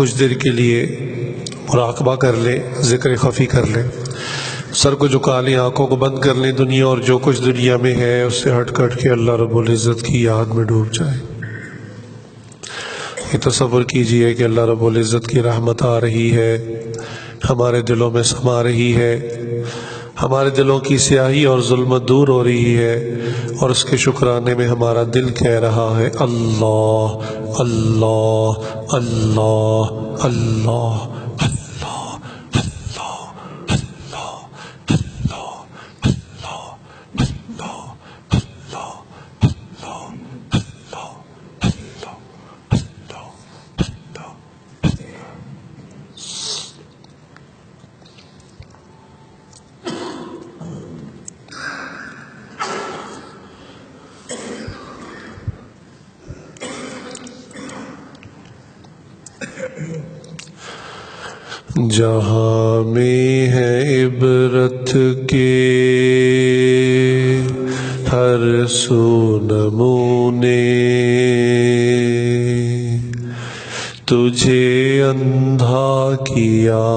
کچھ دیر کے لیے مراقبہ کر لیں، ذکر خفی کر لیں، سر کو جھکا لیں، آنکھوں کو بند کر لیں، دنیا اور جو کچھ دنیا میں ہے اس سے ہٹ کٹ کے اللہ رب العزت کی یاد میں ڈوب جائیں۔ یہ تصور کیجئے کہ اللہ رب العزت کی رحمت آ رہی ہے، ہمارے دلوں میں سما رہی ہے، ہمارے دلوں کی سیاہی اور ظلمت دور ہو رہی ہے، اور اس کے شکرانے میں ہمارا دل کہہ رہا ہے اللہ اللہ اللہ اللہ جہاں میں ہے عبرت کے ہر سو نمونے، تجھے اندھا کیا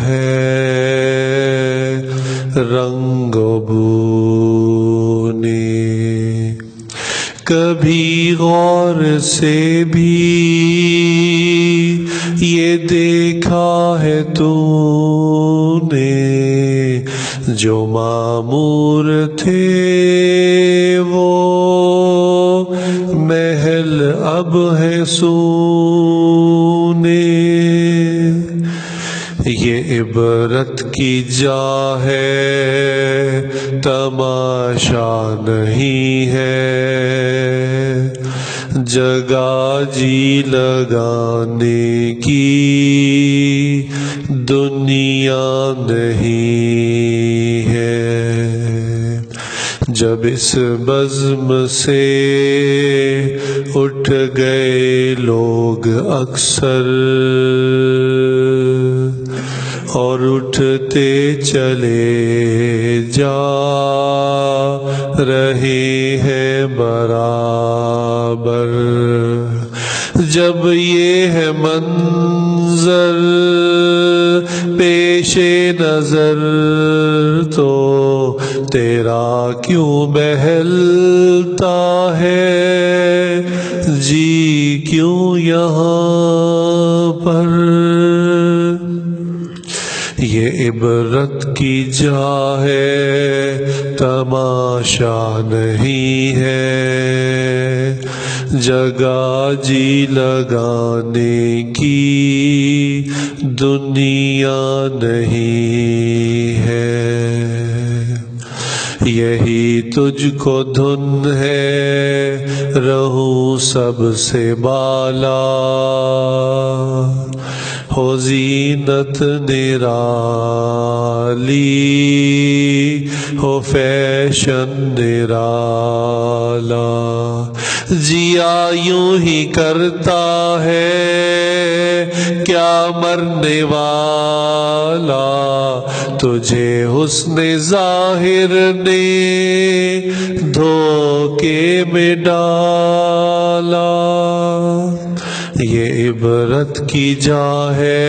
ہے رنگ و بو نے، کبھی غور سے بھی یہ دیکھا ہے تو نے، جو معمور تھے وہ محل اب ہے سونے، یہ عبرت کی جا ہے تماشا نہیں ہے، جگہ جی لگانے کی دنیا نہیں ہے، جب اس بزم سے اٹھ گئے لوگ اکثر اور اٹھتے چلے جا رہے ہیں برابر، جب یہ ہے منظر پیش نظر تو تیرا کیوں بہلتا ہے جی کیوں یہاں پر، یہ عبرت کی جا ہے تماشا نہیں ہے، جگہ جی لگانے کی دنیا نہیں ہے، یہی تجھ کو دھن ہے رہوں سب سے بالا، ہو زینت نرالی ہو فیشن نرالا، جیا یوں ہی کرتا ہے کیا مرنے والا، تجھے حسن ظاہر نے دھوکے میں ڈالا، یہ عبرت کی جا ہے